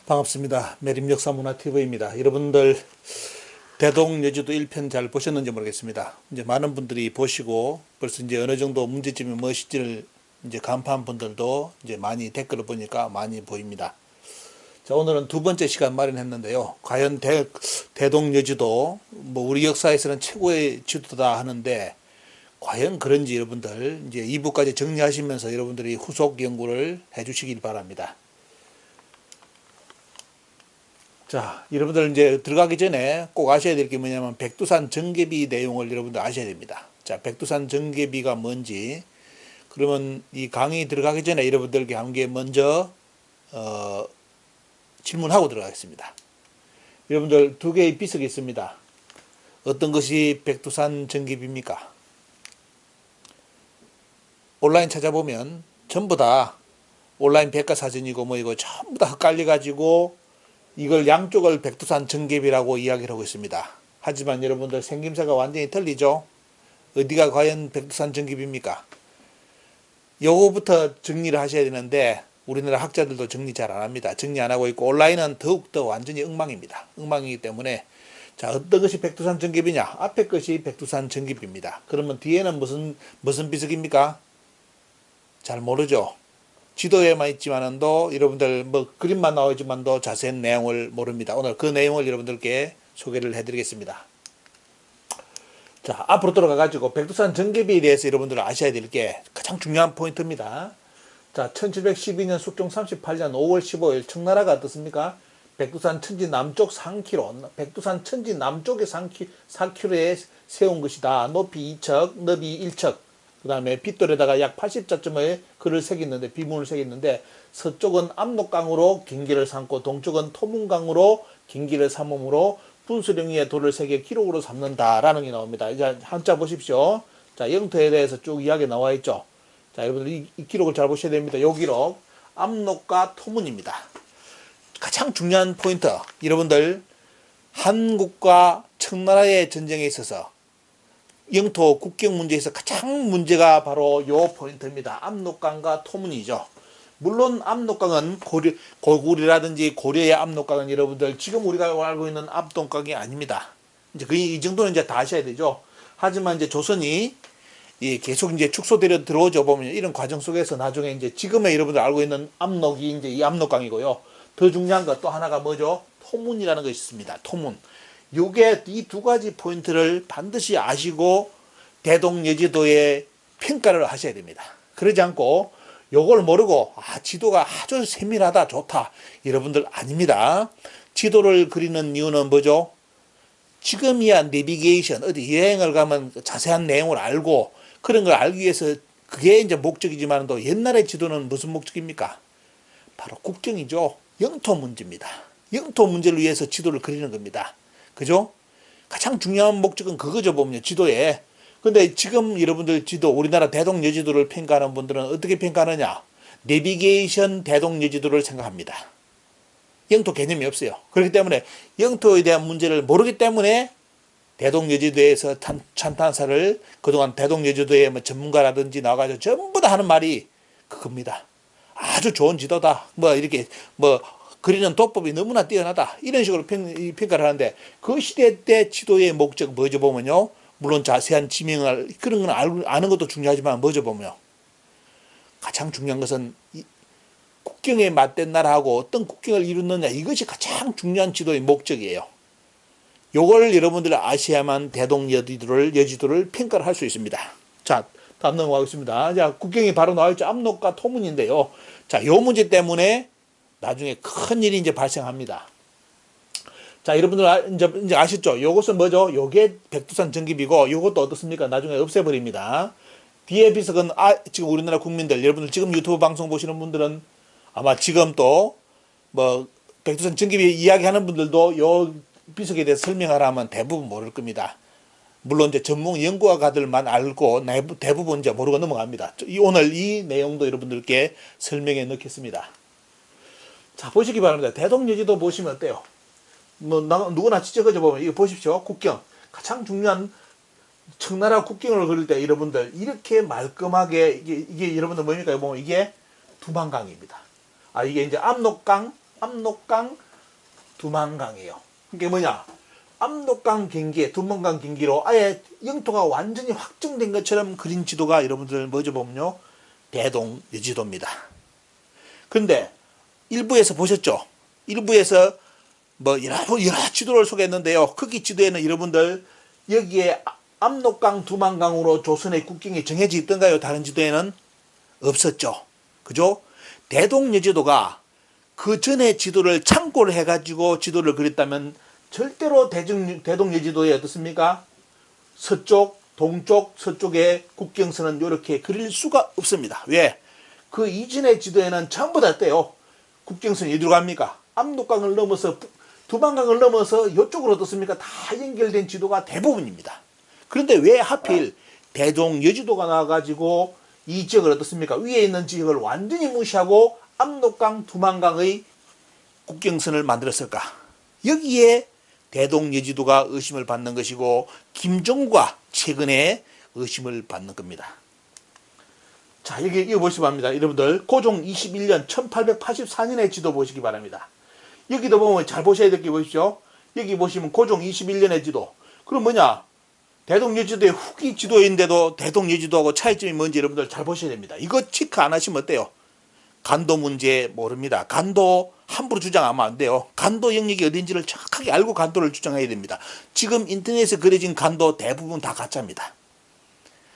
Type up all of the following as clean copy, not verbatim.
반갑습니다. 매림역사문화TV입니다. 여러분들 대동여지도 1편 잘 보셨는지 모르겠습니다. 이제 많은 분들이 보시고 벌써 이제 어느 정도 문제점이 무엇인지를 이제 간파한 분들도 이제 많이 댓글을 보니까 많이 보입니다. 자, 오늘은 두 번째 시간 마련했는데요. 과연 대동여지도 뭐 우리 역사에서는 최고의 지도다 하는데 과연 그런지 여러분들 이제 2부까지 정리하시면서 여러분들이 후속 연구를 해주시길 바랍니다. 자, 여러분들 이제 들어가기 전에 꼭 아셔야 될 게 뭐냐면 백두산 정계비 내용을 여러분들 아셔야 됩니다. 자, 백두산 정계비가 뭔지, 그러면 이 강의 들어가기 전에 여러분들께 한 개 먼저 질문하고 들어가겠습니다. 여러분들 두 개의 비석이 있습니다. 어떤 것이 백두산 정계비입니까? 온라인 찾아보면 전부 다 온라인 백과사전이고 뭐이고 전부 다 헷갈려 가지고 이걸 양쪽을 백두산 정계비라고 이야기를 하고 있습니다. 하지만 여러분들 생김새가 완전히 틀리죠? 어디가 과연 백두산 정계비입니까? 요거부터 정리를 하셔야 되는데 우리나라 학자들도 정리 잘 안 합니다. 정리 안 하고 있고 온라인은 더욱더 완전히 엉망입니다. 엉망이기 때문에 자, 어떤 것이 백두산 정계비냐? 앞에 것이 백두산 정계비입니다. 그러면 뒤에는 무슨 비석입니까? 잘 모르죠? 지도에만 있지만도 여러분들 뭐 그림만 나오지만도 자세한 내용을 모릅니다. 오늘 그 내용을 여러분들께 소개를 해드리겠습니다. 자, 앞으로 돌아가가지고 백두산 정계비에 대해서 여러분들 아셔야 될 게 가장 중요한 포인트입니다. 자, 1712년 숙종 38년 5월 15일 청나라가 어떻습니까? 백두산 천지 남쪽 3km, 백두산 천지 남쪽에 4km에 세운 것이다. 높이 2척, 너비 1척. 그 다음에 빗돌에다가 약 80자점의 글을 새겼는데, 비문을 새겼는데, 서쪽은 압록강으로 경계를 삼고 동쪽은 토문강으로 경계를 삼음으로 분수령 위에 돌을 새겨 기록으로 삼는다라는 게 나옵니다. 이제 한자 보십시오. 자, 영토에 대해서 쭉 이야기 나와 있죠. 자, 여러분들 이 기록을 잘 보셔야 됩니다. 이 기록 압록과 토문입니다. 가장 중요한 포인트, 여러분들 한국과 청나라의 전쟁에 있어서 영토 국경 문제에서 가장 문제가 바로 요 포인트입니다. 압록강과 토문이죠. 물론 압록강은 고구려라든지 고려의 압록강은 여러분들 지금 우리가 알고 있는 압록강이 아닙니다. 이제 이 정도는 이제 다 아셔야 되죠. 하지만 이제 조선이 계속 이제 축소되려 들어오죠. 보면 이런 과정 속에서 나중에 이제 지금의 여러분들 알고 있는 압록이 이제 이 압록강이고요. 더 중요한 것 또 하나가 뭐죠? 토문이라는 것이 있습니다. 토문. 요게 이 두 가지 포인트를 반드시 아시고 대동여지도의 평가를 하셔야 됩니다. 그러지 않고 요걸 모르고 지도가 아주 세밀하다 좋다 여러분들 아닙니다. 지도를 그리는 이유는 뭐죠? 지금이야 내비게이션 어디 여행을 가면 자세한 내용을 알고 그런 걸 알기 위해서 그게 이제 목적이지만 또 옛날의 지도는 무슨 목적입니까? 바로 국경이죠. 영토 문제입니다. 영토 문제를 위해서 지도를 그리는 겁니다. 그죠? 가장 중요한 목적은 그거죠, 보면 지도에. 근데 지금 여러분들 지도, 우리나라 대동여지도를 평가하는 분들은 어떻게 평가하느냐? 내비게이션 대동여지도를 생각합니다. 영토 개념이 없어요. 그렇기 때문에 영토에 대한 문제를 모르기 때문에 대동여지도에서 찬탄사를 그동안 대동여지도의 뭐 전문가라든지 나와가지고 전부 다 하는 말이 그겁니다. 아주 좋은 지도다. 뭐 이렇게 뭐 그리는 도법이 너무나 뛰어나다. 이런 식으로 평가를 하는데 그 시대 때 지도의 목적 뭐죠 보면요. 물론 자세한 지명을 그런 건 아는 것도 중요하지만 뭐죠 보면 가장 중요한 것은 국경에 맞댄 나라하고 어떤 국경을 이루느냐 이것이 가장 중요한 지도의 목적이에요. 요걸 여러분들 아셔야만 대동여지도를 평가를 할 수 있습니다. 자, 다음 넘어가겠습니다. 자, 국경이 바로 나와있죠. 압록과 토문인데요. 자, 요 문제 때문에 나중에 큰 일이 이제 발생합니다. 자, 여러분들 이제 아셨죠? 요것은 뭐죠? 요게 백두산 정계비고 요것도 어떻습니까? 나중에 없애버립니다. 뒤에 비석은 지금 우리나라 국민들 여러분들 지금 유튜브 방송 보시는 분들은 아마 지금 또 뭐 백두산 정계비 이야기하는 분들도 요 비석에 대해서 설명하라 하면 대부분 모를 겁니다. 물론 이제 전문 연구가들만 알고 대부분 이제 모르고 넘어갑니다. 오늘 이 내용도 여러분들께 설명해 넣겠습니다. 자, 보시기 바랍니다. 대동여지도 보시면 어때요? 뭐 누구나 지적하죠 보면 이거 보십시오. 국경 가장 중요한 청나라 국경을 그릴 때 여러분들 이렇게 말끔하게 이게 여러분들 뭡니까? 보면 이게 두만강입니다. 이게 이제 압록강 압록강, 두만강이에요. 그게 뭐냐? 압록강 경기에 두만강 경기로 아예 영토가 완전히 확정된 것처럼 그린 지도가 여러분들 뭐죠 보면요, 대동여지도입니다. 그런데 일부에서 보셨죠? 일부에서 뭐 여러 지도를 소개했는데요. 거기 지도에는 여러분들 여기에 압록강, 두만강으로 조선의 국경이 정해져 있던가요? 다른 지도에는 없었죠. 그죠? 대동여지도가 그 전에 지도를 참고를 해가지고 지도를 그렸다면 절대로 대동여지도에 어떻습니까? 서쪽, 동쪽, 서쪽의 국경선은 이렇게 그릴 수가 없습니다. 왜? 그 이전의 지도에는 전부 다 떼요. 국경선이 어디로 갑니까? 압록강을 넘어서 두만강을 넘어서 이쪽으로 어떻습니까? 다 연결된 지도가 대부분입니다. 그런데 왜 하필 대동여지도가 나와가지고 이 지역을 어떻습니까? 위에 있는 지역을 완전히 무시하고 압록강, 두만강의 국경선을 만들었을까? 여기에 대동여지도가 의심을 받는 것이고 김종구가 최근에 의심을 받는 겁니다. 자, 여기 이거 보시기 바랍니다. 여러분들 고종 21년 1884년의 지도 보시기 바랍니다. 여기도 보면 잘 보셔야 될 게 보십시오. 여기 보시면 고종 21년의 지도. 그럼 뭐냐? 대동여지도의 후기 지도인데도 대동여지도하고 차이점이 뭔지 여러분들 잘 보셔야 됩니다. 이거 체크 안 하시면 어때요? 간도 문제 모릅니다. 간도 함부로 주장하면 안 돼요. 간도 영역이 어딘지를 정확하게 알고 간도를 주장해야 됩니다. 지금 인터넷에 그려진 간도 대부분 다 가짜입니다.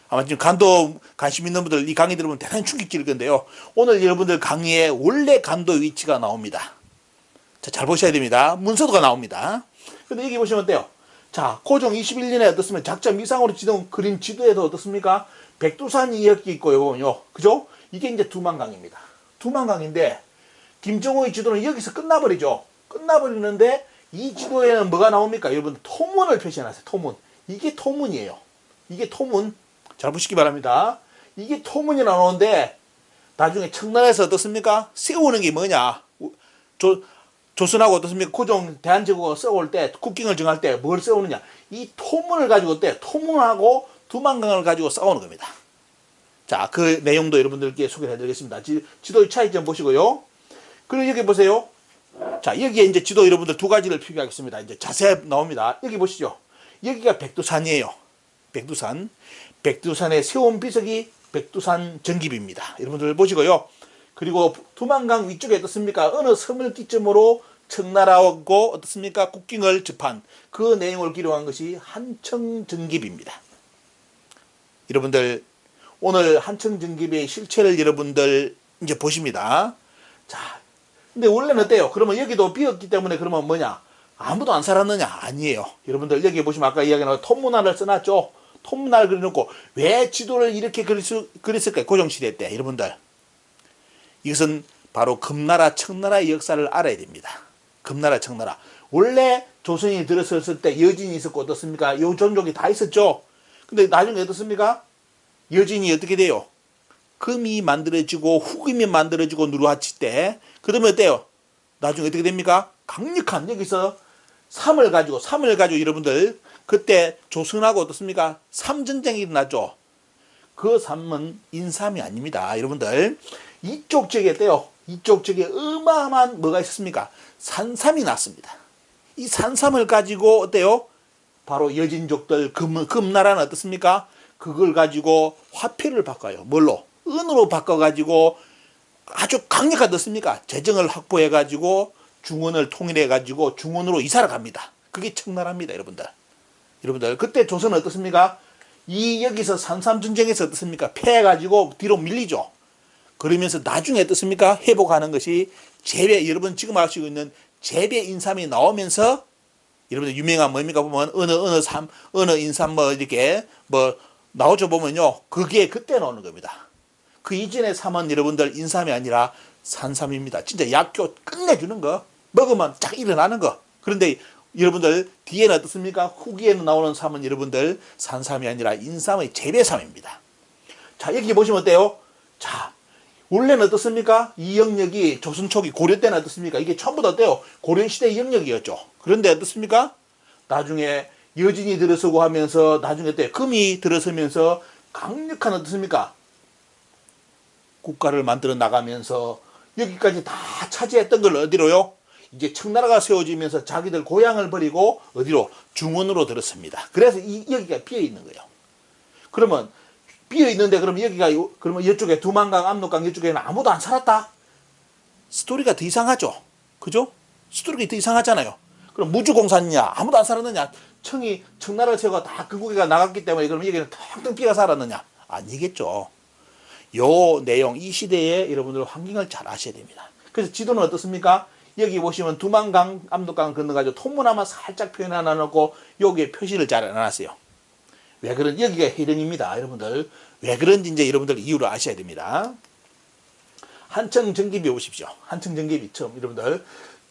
아마 지금 간도 관심 있는 분들 이 강의 들으면 대단히 충격적일 건데요. 오늘 여러분들 강의에 원래 간도 위치가 나옵니다. 자, 잘 보셔야 됩니다. 문서도가 나옵니다. 근데 여기 보시면 어때요? 자, 고종 21년에 어떻습니까? 작자 미상으로 그린 지도에도 어떻습니까? 백두산이 이렇게 있고요. 그죠? 이게 이제 두만강입니다. 두만강인데 김정호의 지도는 여기서 끝나버리죠. 끝나버리는데 이 지도에는 뭐가 나옵니까? 여러분 토문을 표시해놨어요. 토문. 이게 토문이에요. 이게 토문. 잘 보시기 바랍니다. 이게 토문이 나오는데 나중에 청나라에서 어떻습니까? 세우는 게 뭐냐? 조선하고 어떻습니까? 고종 대한제국을 세울 때 국경을 정할 때 뭘 세우느냐? 이 토문을 가지고 어때? 토문하고 두만강을 가지고 싸우는 겁니다. 자, 그 내용도 여러분들께 소개해 드리겠습니다. 지도의 차이점 보시고요. 그리고 여기 보세요. 자, 여기에 이제 지도 여러분들 두 가지를 표기하겠습니다. 이제 자세히 나옵니다. 여기 보시죠. 여기가 백두산이에요. 백두산. 백두산의 세운 비석이 백두산 정깁입니다. 여러분들 보시고요. 그리고 두만강 위쪽에 어떻습니까? 어느 서물기점으로 청나라하고 어떻습니까? 국경을 접한 그 내용을 기록한 것이 한청정깁입니다. 여러분들 오늘 한청정깁의 실체를 여러분들 이제 보십니다. 자, 근데 원래는 어때요? 그러면 여기도 비었기 때문에 그러면 뭐냐? 아무도 안 살았느냐? 아니에요. 여러분들 여기 보시면 아까 이야기한 톱문화를 써놨죠? 톱문화를 그려놓고 왜 지도를 이렇게 그렸을까요? 고종시대 때 여러분들. 이것은 바로 금나라, 청나라의 역사를 알아야 됩니다. 금나라, 청나라. 원래 조선이 들어섰을 때 여진이 있었고 어떻습니까? 요 종족이 다 있었죠. 근데 나중에 어떻습니까? 여진이 어떻게 돼요? 금이 만들어지고 후금이 만들어지고 누르하치 때 그러면 어때요? 나중에 어떻게 됩니까? 강력한 여기서 삼을 가지고 여러분들 그때 조선하고 어떻습니까? 삼전쟁이 일어났죠. 그 삼은 인삼이 아닙니다. 여러분들 이쪽 지역에 어때요? 이쪽 지역에 어마어마한 뭐가 있었습니까? 산삼이 났습니다. 이 산삼을 가지고 어때요? 바로 여진족들 금나라는 어떻습니까? 그걸 가지고 화폐를 바꿔요. 뭘로? 은으로 바꿔가지고 아주 강력하게 어떻습니까? 재정을 확보해가지고 중원을 통일해가지고 중원으로 이사를 갑니다. 그게 청나라입니다. 여러분들 그때 조선은 어떻습니까? 여기서 산삼전쟁에서 어떻습니까? 패해가지고 뒤로 밀리죠. 그러면서 나중에 어떻습니까? 회복하는 것이 재배, 여러분 지금 하시고 있는 재배 인삼이 나오면서 여러분들 유명한 뭡니까? 보면 어느 인삼 뭐 이렇게 뭐 나오죠 보면요. 그게 그때 나오는 겁니다. 그 이전의 삼은 여러분들 인삼이 아니라 산삼입니다. 진짜 약효 끝내주는 거. 먹으면 쫙 일어나는 거. 그런데 여러분들 뒤에는 어떻습니까? 후기에는 나오는 삼은 여러분들 산삼이 아니라 인삼의 재배삼입니다. 자, 여기 보시면 어때요? 자, 원래는 어떻습니까? 이 영역이 조선 초기 고려 때는 어떻습니까? 이게 전부 다 어때요? 고려시대의 영역이었죠. 그런데 어떻습니까? 나중에 여진이 들어서고 하면서 나중에 어때요? 금이 들어서면서 강력한 어떻습니까? 국가를 만들어 나가면서 여기까지 다 차지했던 걸 어디로요? 이제 청나라가 세워지면서 자기들 고향을 버리고 어디로? 중원으로 들었습니다. 그래서 여기가 비어 있는 거예요. 그러면 비어 있는데 그러면 여기가 그러면 이쪽에 두만강, 압록강 이쪽에는 아무도 안 살았다? 스토리가 더 이상하죠. 그죠? 스토리가 더 이상하잖아요. 그럼 무주공산이냐? 아무도 안 살았느냐? 청나라를 세우고 다 근국이가 나갔기 때문에 그럼 여기는 텅텅 비어 살았느냐? 아니겠죠. 요 내용, 이 시대에 여러분들 환경을 잘 아셔야 됩니다. 그래서 지도는 어떻습니까? 여기 보시면 두만강, 압록강 건너가지고 통문화만 살짝 표현해 놔놓고 여기에 표시를 잘 해놨어요. 왜 그런 여기가 해령입니다. 여러분들 왜 그런지 이제 여러분들 이유를 아셔야 됩니다. 한청정기비 보십시오. 한청정기비 처음 여러분들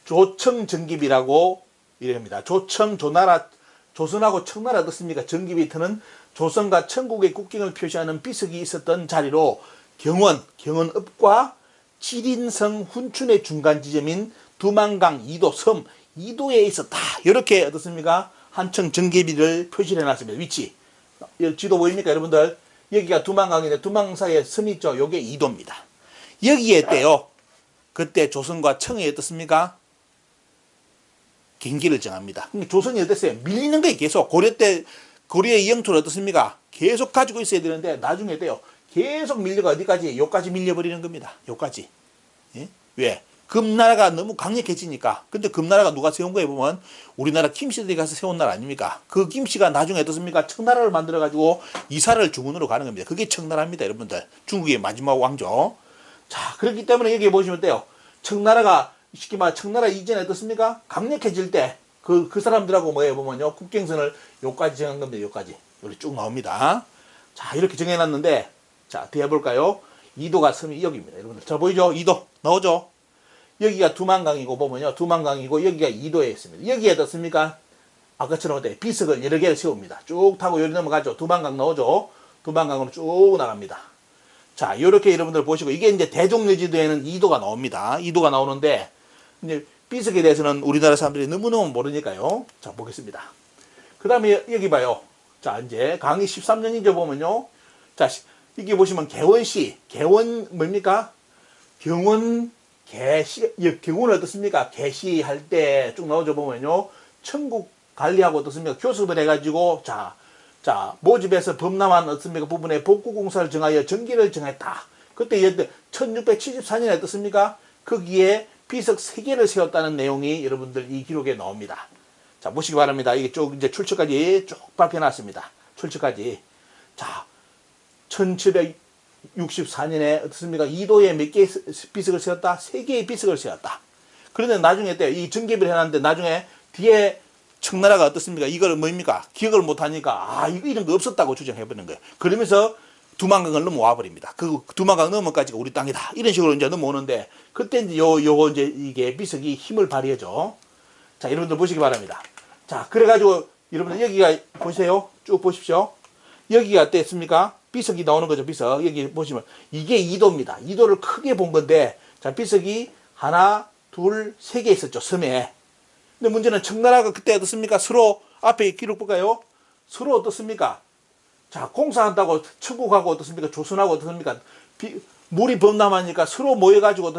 조청정기비라고 이랍니다. 조나라 조선하고 청나라 어떻습니까? 정기비터는 조선과 천국의 국경을 표시하는 비석이 있었던 자리로 경원읍과 지린성 훈춘의 중간 지점인 두만강 2도 섬 2도에 있었다. 이렇게 어떻습니까? 한청 정계비를 표시를 해놨습니다. 위치. 지도 보입니까 여러분들? 여기가 두만강인데 두만강 사이에 섬이 있죠. 요게 2도입니다. 여기에 때요. 그때 조선과 청이 어떻습니까? 경기를 정합니다. 조선이 어땠어요? 밀리는 거예요. 계속. 고려의 영토를 어떻습니까? 계속 가지고 있어야 되는데 나중에 때요. 계속 밀려가 어디까지? 요까지 밀려버리는 겁니다. 요까지. 예? 왜? 금나라가 너무 강력해지니까. 근데 금나라가 누가 세운 거에 보면 우리나라 김씨들이 가서 세운 나라 아닙니까? 그 김씨가 나중에 어떻습니까? 청나라를 만들어가지고 이사를 중원으로 가는 겁니다. 그게 청나라입니다. 여러분들. 중국의 마지막 왕조. 자, 그렇기 때문에 여기 보시면 돼요. 청나라가 쉽게 말해 청나라 이전에 어떻습니까? 강력해질 때 그 사람들하고 뭐해 보면요. 국경선을 요까지 정한 겁니다. 요까지. 여기 쭉 나옵니다. 자, 이렇게 정해놨는데 자, 뒤에 볼까요? 2도가 섬이 여기입니다. 여러분들. 자, 보이죠? 2도. 나오죠? 여기가 두만강이고 보면요. 두만강이고 여기가 2도에 있습니다. 여기에 어떻습니까? 아까처럼 어때? 비석을 여러 개를 세웁니다. 쭉 타고 여기 넘어가죠. 두만강 나오죠? 두만강으로 쭉 나갑니다. 자, 요렇게 여러분들 보시고 이게 이제 대종여지도에는 2도가 나옵니다. 2도가 나오는데 이제 비석에 대해서는 우리나라 사람들이 너무너무 모르니까요. 자, 보겠습니다. 그 다음에 여기 봐요. 자, 이제 강의 13년이죠 보면요. 자, 여기 보시면 개원시, 개원 뭡니까? 경원을 어떻습니까? 개시할 때 쭉 나오죠 보면요. 천국 관리하고 어떻습니까? 교섭을 해가지고 자, 모집해서 범람한 어떻습니까? 부분에 복구공사를 정하여 전기를 정했다. 그때 1674년에 어떻습니까? 거기에 비석 3개를 세웠다는 내용이 여러분들 이 기록에 나옵니다. 자, 보시기 바랍니다. 이게 쭉 이제 출처까지 쭉 발표해놨습니다. 출처까지. 자, 1764년에 어떻습니까? 2도에 몇 개의 비석을 세웠다? 3개의 비석을 세웠다. 그런데 나중에 이 정계비를 해놨는데 나중에 뒤에 청나라가 어떻습니까? 이걸 뭡니까? 기억을 못하니까 이런 거 없었다고 주장해버리는 거예요. 그러면서 두만강을 넘어와 버립니다. 그 두만강 넘어까지가 우리 땅이다. 이런 식으로 이제 넘어오는데 그때 이제 요거 이제 이게 비석이 힘을 발휘하죠. 자, 여러분들 보시기 바랍니다. 자, 그래가지고 여러분들 여기가 보세요. 쭉 보십시오. 여기가 어땠습니까? 비석이 나오는 거죠. 비석. 여기 보시면 이게 2도입니다. 2도를 크게 본 건데 자, 비석이 하나, 둘, 3개 있었죠. 섬에. 근데 문제는 청나라가 그때 어떻습니까? 서로 앞에 기록 볼까요? 서로 어떻습니까? 자, 공사한다고 천국하고 어떻습니까? 조선하고 어떻습니까? 물이 범람하니까 서로 모여가지고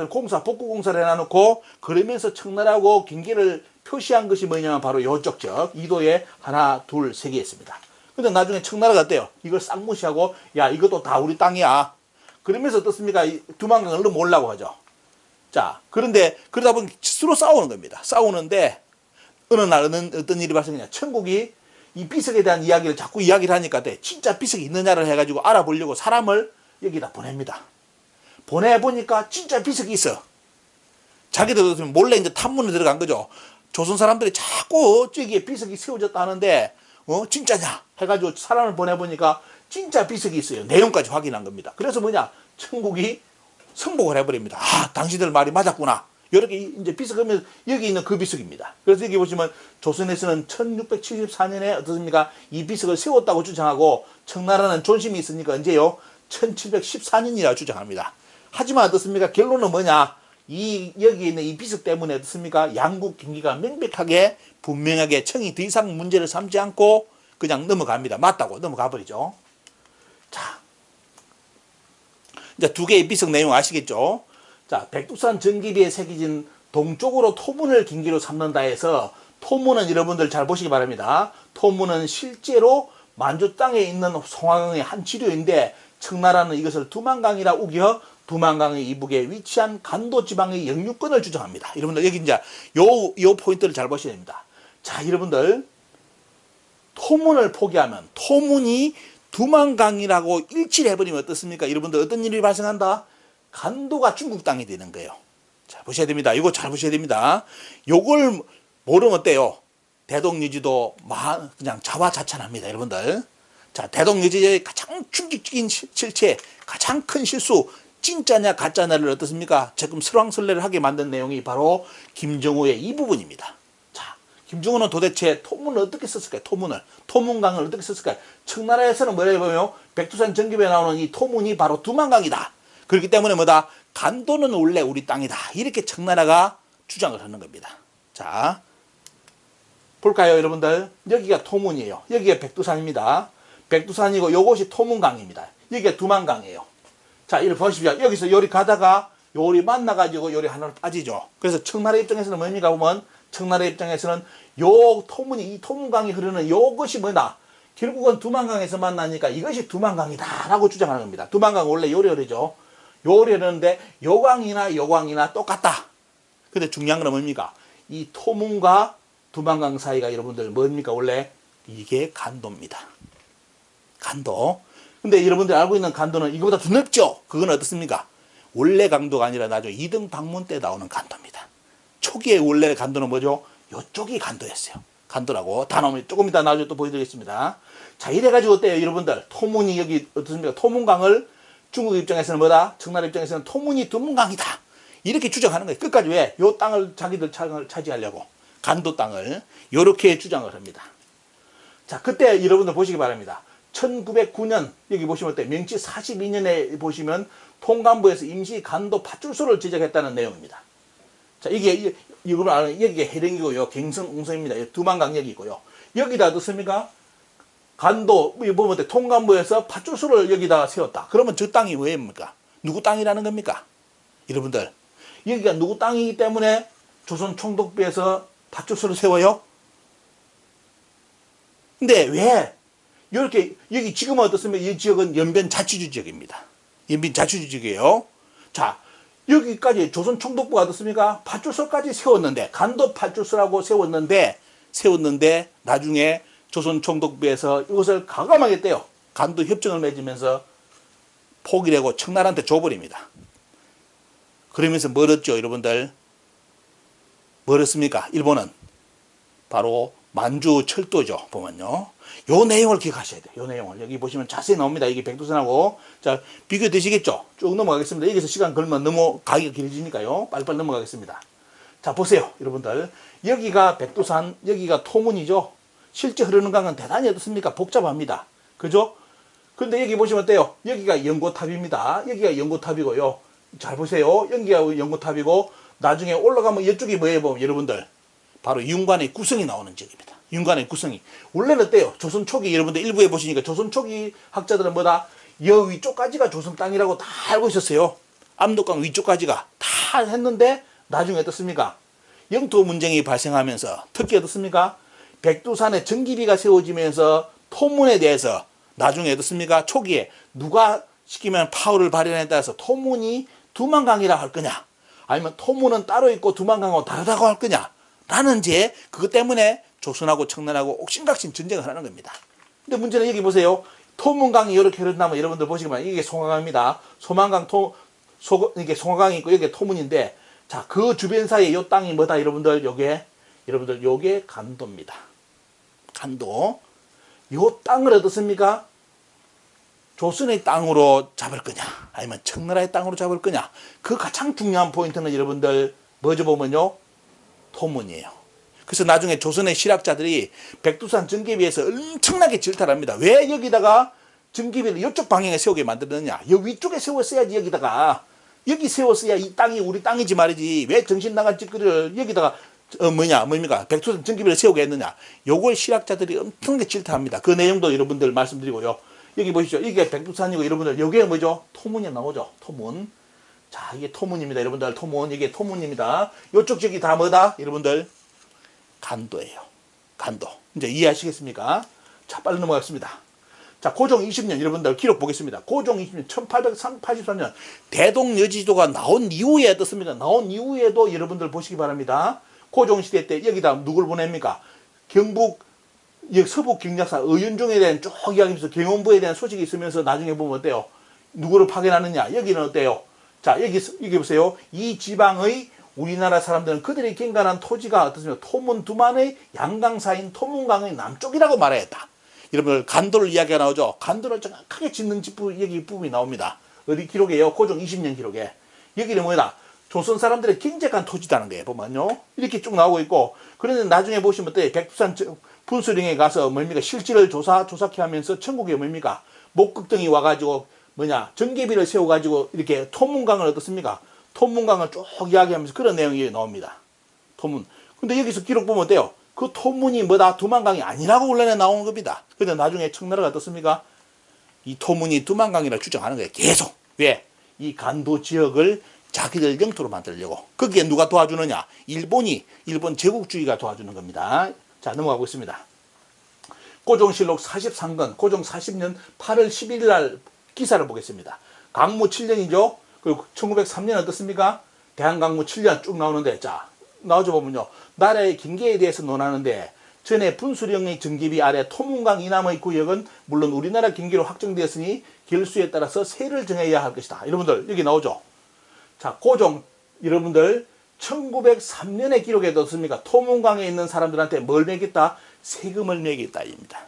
복구 공사를 해놔놓고 그러면서 청나라하고 경계를 표시한 것이 뭐냐면 바로 요쪽 2도에 하나, 둘, 3개 있습니다. 근데 나중에 청나라가 어때요? 이걸 싹 무시하고 야, 이것도 다 우리 땅이야. 그러면서 어떻습니까? 두만강을 넘어오려고 하죠. 자, 그런데 그러다 보니 서로 싸우는 겁니다. 싸우는데 어느 날 어떤 일이 발생했냐? 천국이 이 비석에 대한 이야기를 자꾸 이야기를 하니까 진짜 비석이 있느냐를 해가지고 알아보려고 사람을 여기다 보냅니다. 보내보니까 진짜 비석이 있어. 자기들도 몰래 이제 탐문에 들어간 거죠. 조선 사람들이 자꾸 저기에 비석이 세워졌다 하는데 진짜냐 해가지고 사람을 보내보니까 진짜 비석이 있어요. 내용까지 확인한 겁니다. 그래서 뭐냐? 천국이 승복을 해버립니다. 당신들 말이 맞았구나. 이렇게 이제 비석하면 여기 있는 그 비석입니다. 그래서 여기 보시면 조선에서는 1674년에 어떻습니까? 이 비석을 세웠다고 주장하고 청나라는 존심이 있으니까 언제요? 1714년이라고 주장합니다. 하지만 어떻습니까? 결론은 뭐냐? 여기 있는 이 비석 때문에 어떻습니까? 양국 경기가 명백하게 분명하게 청이 더 이상 문제를 삼지 않고 그냥 넘어갑니다. 맞다고 넘어가 버리죠. 자, 이제 2개의 비석 내용 아시겠죠? 자, 백두산 전기비에 새겨진 동쪽으로 토문을 긴기로 삼는다 해서 토문은 여러분들 잘 보시기 바랍니다. 토문은 실제로 만주 땅에 있는 송화강의 한 지류인데 청나라는 이것을 두만강이라 우겨 두만강의 이북에 위치한 간도 지방의 영유권을 주장합니다. 여러분들 여기 이제 요 포인트를 잘 보셔야 됩니다. 자, 여러분들 토문을 포기하면 토문이 두만강이라고 일치를 해버리면 어떻습니까? 여러분들 어떤 일이 발생한다? 간도가 중국 땅이 되는 거예요. 자, 보셔야 됩니다. 이거 잘 보셔야 됩니다. 요걸 모르면 어때요? 대동여지도 그냥 자화자찬합니다. 여러분들. 자, 대동여지의 가장 충격적인 실체, 가장 큰 실수, 진짜냐 가짜냐를 어떻습니까? 지금 설왕설래를 하게 만든 내용이 바로 김정우의 이 부분입니다. 자, 김정우는 도대체 토문을 어떻게 썼을까요? 토문강을 어떻게 썼을까요? 청나라에서는 뭐라고 보면 백두산 전기부에 나오는 이 토문이 바로 두만강이다. 그렇기 때문에 뭐다? 간도는 원래 우리 땅이다. 이렇게 청나라가 주장을 하는 겁니다. 자, 볼까요, 여러분들? 여기가 토문이에요. 여기가 백두산입니다. 백두산이고 요것이 토문강입니다. 여기가 두만강이에요. 자, 이를 보십시오. 여기서 요리 가다가 요리 만나가지고 요리 하나로 빠지죠. 그래서 청나라 입장에서는 뭡니까 보면 청나라 입장에서는 요 토문이 이 토문강이 흐르는 요것이 뭐다? 결국은 두만강에서 만나니까 이것이 두만강이다 라고 주장하는 겁니다. 두만강 원래 요리죠. 요리하는데 요광이나 똑같다. 근데 중요한 건 뭡니까? 이 토문과 두만강 사이가 여러분들 뭡니까? 원래 이게 간도입니다. 간도. 근데 여러분들 알고 있는 간도는 이거보다 더 넓죠? 그건 어떻습니까? 원래 강도가 아니라 나중에 이등 방문 때 나오는 간도입니다. 초기에 원래 간도는 뭐죠? 요쪽이 간도였어요. 간도라고. 다 나오면 조금 이따 나중에 또 보여드리겠습니다. 자, 이래가지고 어때요? 여러분들 토문이 여기 어떻습니까? 토문강을 중국 입장에서는 뭐다? 청나라 입장에서는 토문이 두문강이다. 이렇게 주장하는 거예요. 끝까지 왜? 요 땅을 자기들 차지하려고. 간도 땅을. 요렇게 주장을 합니다. 자, 그때 여러분들 보시기 바랍니다. 1909년, 여기 보시면 어때요? 명치 42년에 보시면 통감부에서 임시 간도 파출소를 제작했다는 내용입니다. 자, 이게, 이거는 아는, 여기가 해령이고요. 갱성 웅성입니다. 두만강 여기고요. 여기다 어떻습니까? 간도, 보면 어때? 통감부에서 파출소를 여기다 세웠다. 그러면 저 땅이 왜입니까? 누구 땅이라는 겁니까? 여러분들. 여기가 누구 땅이기 때문에 조선 총독부에서 파출소를 세워요? 근데 왜? 이렇게, 여기 지금은 어떻습니까? 이 지역은 연변 자치주 지역입니다. 연변 자치주 지역이에요. 자, 여기까지 조선 총독부가 어떻습니까? 파출소까지 세웠는데, 간도 파출소라고 세웠는데, 나중에 조선 총독부에서 이것을 가감하게 떼요. 간도 협정을 맺으면서 포기를 하고 청나라한테 줘버립니다. 그러면서 멀었죠, 여러분들? 멀었습니까? 일본은 바로 만주 철도죠, 보면요. 요 내용을 기억하셔야 돼요. 요 내용을. 여기 보시면 자세히 나옵니다. 이게 백두산하고. 자, 비교되시겠죠? 쭉 넘어가겠습니다. 여기서 시간 걸면 너무 가기가 길어지니까요. 빨리빨리 넘어가겠습니다. 자, 보세요, 여러분들. 여기가 백두산, 여기가 토문이죠. 실제 흐르는 강은 대단히 어떻습니까? 복잡합니다. 그죠? 근데 여기 보시면 어때요? 여기가 연고탑입니다. 여기가 연고탑이고요. 잘 보세요. 여기가 연고탑이고, 나중에 올라가면 이쪽이 뭐예요, 보면 여러분들? 바로 윤관의 구성이 나오는 지역입니다. 윤관의 구성이. 원래는 어때요? 조선 초기, 여러분들 일부에 보시니까 조선 초기 학자들은 뭐다? 여 위쪽까지가 조선 땅이라고 다 알고 있었어요. 압록강 위쪽까지가 다 했는데, 나중에 어떻습니까? 영토 문쟁이 발생하면서, 특히 어떻습니까? 백두산에 전기비가 세워지면서 토문에 대해서 나중에 어떻습니까? 초기에 누가 시키면 파워를 발현에 따라서 토문이 두만강이라 할 거냐? 아니면 토문은 따로 있고 두만강하고 다르다고 할 거냐? 라는 제 그것 때문에 조선하고 청나라하고 옥신각신 전쟁을 하는 겁니다. 근데 문제는 여기 보세요. 토문강이 이렇게 흐른다면 여러분들 보시기만 이게 송화강입니다. 이게 송화강이 있고 여기가 토문인데, 자, 그 주변 사이에 요 땅이 뭐다, 여러분들? 요게 간도입니다. 간도. 요 땅을 어떻습니까? 조선의 땅으로 잡을 거냐, 아니면 청나라의 땅으로 잡을 거냐. 그 가장 중요한 포인트는 여러분들 뭐죠 보면요? 토문이에요. 그래서 나중에 조선의 실학자들이 백두산 전개비에서 엄청나게 질타를 합니다. 왜 여기다가 전개비를 이쪽 방향에 세우게 만들었느냐. 여 위쪽에 세웠어야지. 여기 세웠어야 이 땅이 우리 땅이지 말이지. 왜 정신 나간 짓거리를 여기다가 뭡니까? 백두산 전기비를 세우게 했느냐. 요걸 실학자들이 엄청나게 질타합니다. 그 내용도 여러분들 말씀드리고요. 여기 보시죠. 이게 백두산이고 여러분들 여기에 뭐죠? 토문이 나오죠. 토문. 자, 이게 토문입니다. 여러분들, 토문. 이게 토문입니다. 요쪽 지역이 다 뭐다? 여러분들, 간도예요. 간도. 이제 이해하시겠습니까? 자, 빨리 넘어가겠습니다. 자, 고종 20년, 여러분들 기록 보겠습니다. 고종 20년, 1883년, 대동여지도가 나온 이후에 어떻습니까? 나온 이후에도 여러분들 보시기 바랍니다. 고종 시대 때 여기다 누굴 보냅니까? 경북, 서북 경작사 의윤종에 대한 쭉 이야기하면서 경원부에 대한 소식이 있으면서 나중에 보면 어때요? 누구를 파견하느냐? 여기는 어때요? 자, 여기 보세요. 이 지방의 우리나라 사람들은 그들이 경관한 토지가 어떻습니까? 토문 두만의 양강사인 토문강의 남쪽이라고 말하였다. 여러분들 간도를 이야기가 나오죠. 간도를 정확하게 짓는 여기 부분이 나옵니다. 어디 기록이에요? 고종 20년 기록에. 여기는 뭐다? 조선 사람들의 경제관 토지다는 거예요. 보면요. 이렇게 쭉 나오고 있고. 그런데 나중에 보시면 또 백두산 분수령에 가서 뭡니까? 실지를 조사케 하면서 천국에 뭡니까? 목극등이 와가지고 전개비를 세워가지고 이렇게 토문강을 어떻습니까? 토문강을 쭉 이야기하면서 그런 내용이 나옵니다. 토문. 근데 여기서 기록 보면 어때요? 그 토문이 뭐다? 두만강이 아니라고 원래는 나오는 겁니다. 근데 나중에 청나라가 어떻습니까? 이 토문이 두만강이라고 주장하는 거예요. 계속. 왜? 이 간도 지역을 자기들 영토로 만들려고. 거기에 누가 도와주느냐? 일본 제국주의가 도와주는 겁니다. 자, 넘어가고 있습니다. 고종실록 43권, 고종 40년 8월 11일 날 기사를 보겠습니다. 강무 7년이죠. 그리고 1903년 어떻습니까? 대한강무 7년 쭉 나오는데, 자, 나오죠 보면요. 나라의 경계에 대해서 논하는데, 전에 분수령의 정기비 아래 토문강 이남의 구역은 물론 우리나라 경계로 확정되었으니 결수에 따라서 세를 정해야 할 것이다. 여러분들, 여기 나오죠. 자, 고종, 여러분들, 1903년의 기록에 어떻습니까? 토문강에 있는 사람들한테 뭘 매겼다? 세금을 매겼다. 입니다.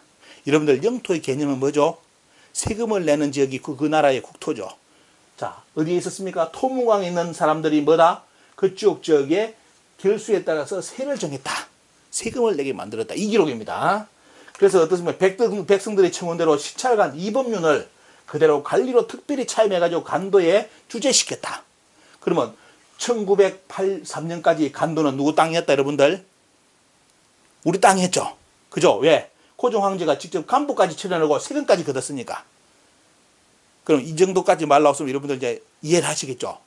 여러분들, 영토의 개념은 뭐죠? 세금을 내는 지역이 그 나라의 국토죠. 자, 어디에 있었습니까? 토문강에 있는 사람들이 뭐다? 그쪽 지역에 결수에 따라서 세를 정했다. 세금을 내게 만들었다. 이 기록입니다. 그래서 어떻습니까? 백성들의 청원대로 시찰관 이범윤을 그대로 관리로 특별히 차임해가지고 간도에 주재시켰다. 그러면 1903년까지 간도는 누구 땅이었다, 여러분들? 우리 땅이었죠. 그죠? 왜? 고종 황제가 직접 간부까지 차려놓고 세금까지 걷었으니까. 그럼 이 정도까지 말 나왔으면 여러분들 이제 이해를 하시겠죠?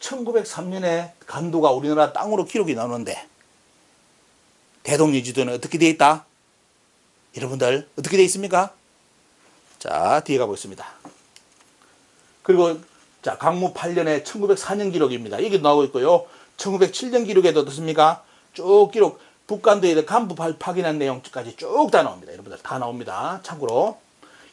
1903년에 간도가 우리나라 땅으로 기록이 나오는데 대동여지도는 어떻게 되어 있다? 여러분들 어떻게 되어 있습니까? 자, 뒤에 가보겠습니다. 그리고 자, 강무 8년에 1904년 기록입니다. 여기도 나오고 있고요. 1907년 기록에도 어떻습니까? 쭉 기록, 북간도에 간부 파견한 내용까지 쭉 다 나옵니다. 여러분들 다 나옵니다. 참고로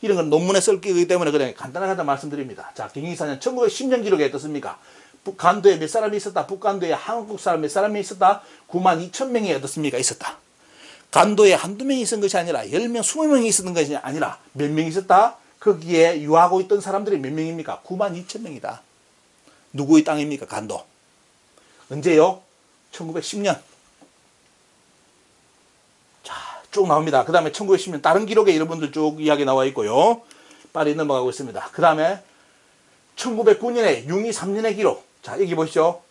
이런 건 논문에 쓸 거기 때문에 그냥 간단하게 말씀드립니다. 자, 경기사년 1910년 기록에 어떻습니까? 북간도에 몇 사람이 있었다? 북간도에 한국 사람 몇 사람이 있었다? 92,000명이 어떻습니까? 있었다. 간도에 한두 명이 있은 것이 아니라 10명, 20명이 있었던 것이 아니라 몇 명이 있었다? 거기에 유하고 있던 사람들이 몇 명입니까? 92,000명이다. 누구의 땅입니까? 간도. 언제요? 1910년. 자, 쭉 나옵니다. 그 다음에 1910년 다른 기록에 여러분들 쭉 이야기 나와 있고요. 빨리 넘어가고 있습니다. 그 다음에 1909년에 융이 3년의 기록. 자, 여기 보시죠.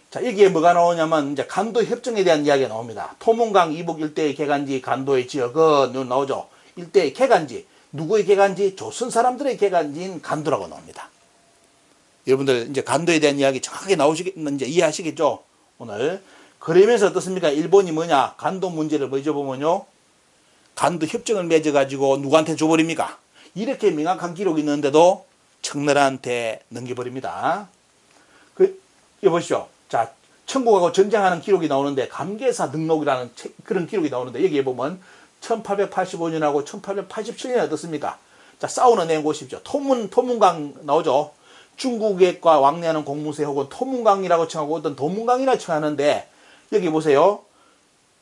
자, 여기에 뭐가 나오냐면 이제 간도 협정에 대한 이야기가 나옵니다. 토문강 이북 일대의 개간지 간도의 지역은 나오죠. 일대의 개간지. 누구의 개간지? 조선 사람들의 개간지인 간도라고 나옵니다. 여러분들 이제 간도에 대한 이야기 정확하게 이제 이해하시겠죠? 오늘. 그러면서 어떻습니까? 일본이 뭐냐? 간도 문제를 먼저 보면요. 간도 협정을 맺어가지고 누구한테 줘버립니까? 이렇게 명확한 기록이 있는데도 청나라한테 넘겨버립니다. 여기 보시죠. 자, 청국하고 전쟁하는 기록이 나오는데 감개사 등록이라는 그런 기록이 나오는데 여기에 보면 1885년하고 1887년에 어떻습니까? 자, 싸우는 내용 보십시오. 토문강 나오죠. 중국과 왕래하는 공무새 혹은 토문강이라고 칭하고 어떤 도문강이라고 칭하는데 여기 보세요.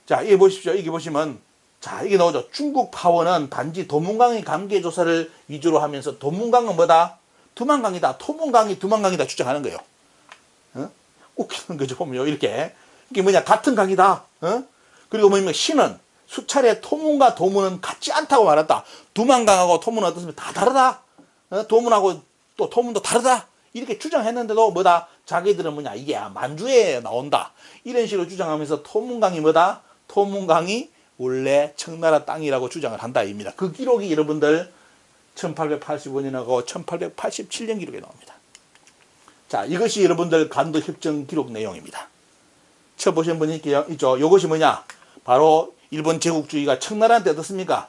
자, 여기 보십시오. 여기 보시면 자, 이게 나오죠. 중국 파원은 단지 도문강의 감개 조사를 위주로 하면서 도문강은 뭐다? 두만강이다. 토문강이 두만강이다 주장하는 거예요. 어? 웃기는 거죠. 보면요. 이렇게. 이게 뭐냐? 같은 강이다. 어? 그리고 뭐냐면 신은 수차례 토문과 도문은 같지 않다고 말했다. 두만강하고 토문은 어떻습니까? 다 다르다. 어? 도문하고 또 토문도 다르다. 이렇게 주장했는데도 뭐다? 자기들은 뭐냐? 이게 만주에 나온다. 이런 식으로 주장하면서 토문강이 뭐다? 토문강이 원래 청나라 땅이라고 주장을 한다. 입니다. 그 기록이 여러분들 1885년하고 1887년 기록에 나옵니다. 자, 이것이 여러분들 간도 협정 기록 내용입니다. 쳐보신 분이 있죠. 이것이 뭐냐? 바로 일본 제국주의가 청나라한테 어떻습니까?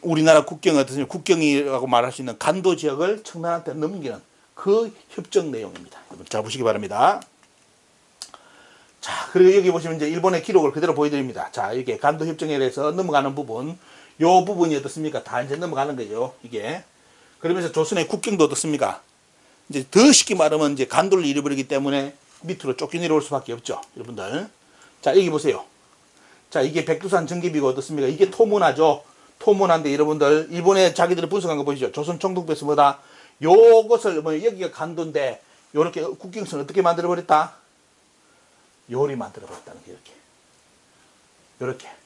우리나라 국경이 어떻습니까? 국경이라고 말할 수 있는 간도 지역을 청나라한테 넘기는 그 협정 내용입니다. 여러분 잘 보시기 바랍니다. 자, 그리고 여기 보시면 이제 일본의 기록을 그대로 보여드립니다. 자, 이게 간도 협정에 대해서 넘어가는 부분, 요 부분이 어떻습니까? 다 이제 넘어가는 거죠. 이게. 그러면서 조선의 국경도 어떻습니까? 이제 더 쉽게 말하면 이제 간도를 잃어버리기 때문에 밑으로 쫓겨 내려올 수밖에 없죠. 여러분들. 자, 여기 보세요. 자, 이게 백두산 전기비가 어떻습니까? 이게 토문화죠. 토문화인데 여러분들, 일본에 자기들이 분석한 거 보시죠. 조선 총독부에서 뭐다? 요것을, 여기가 간도인데, 요렇게 국경선 어떻게 만들어버렸다? 요리 만들어버렸다는 게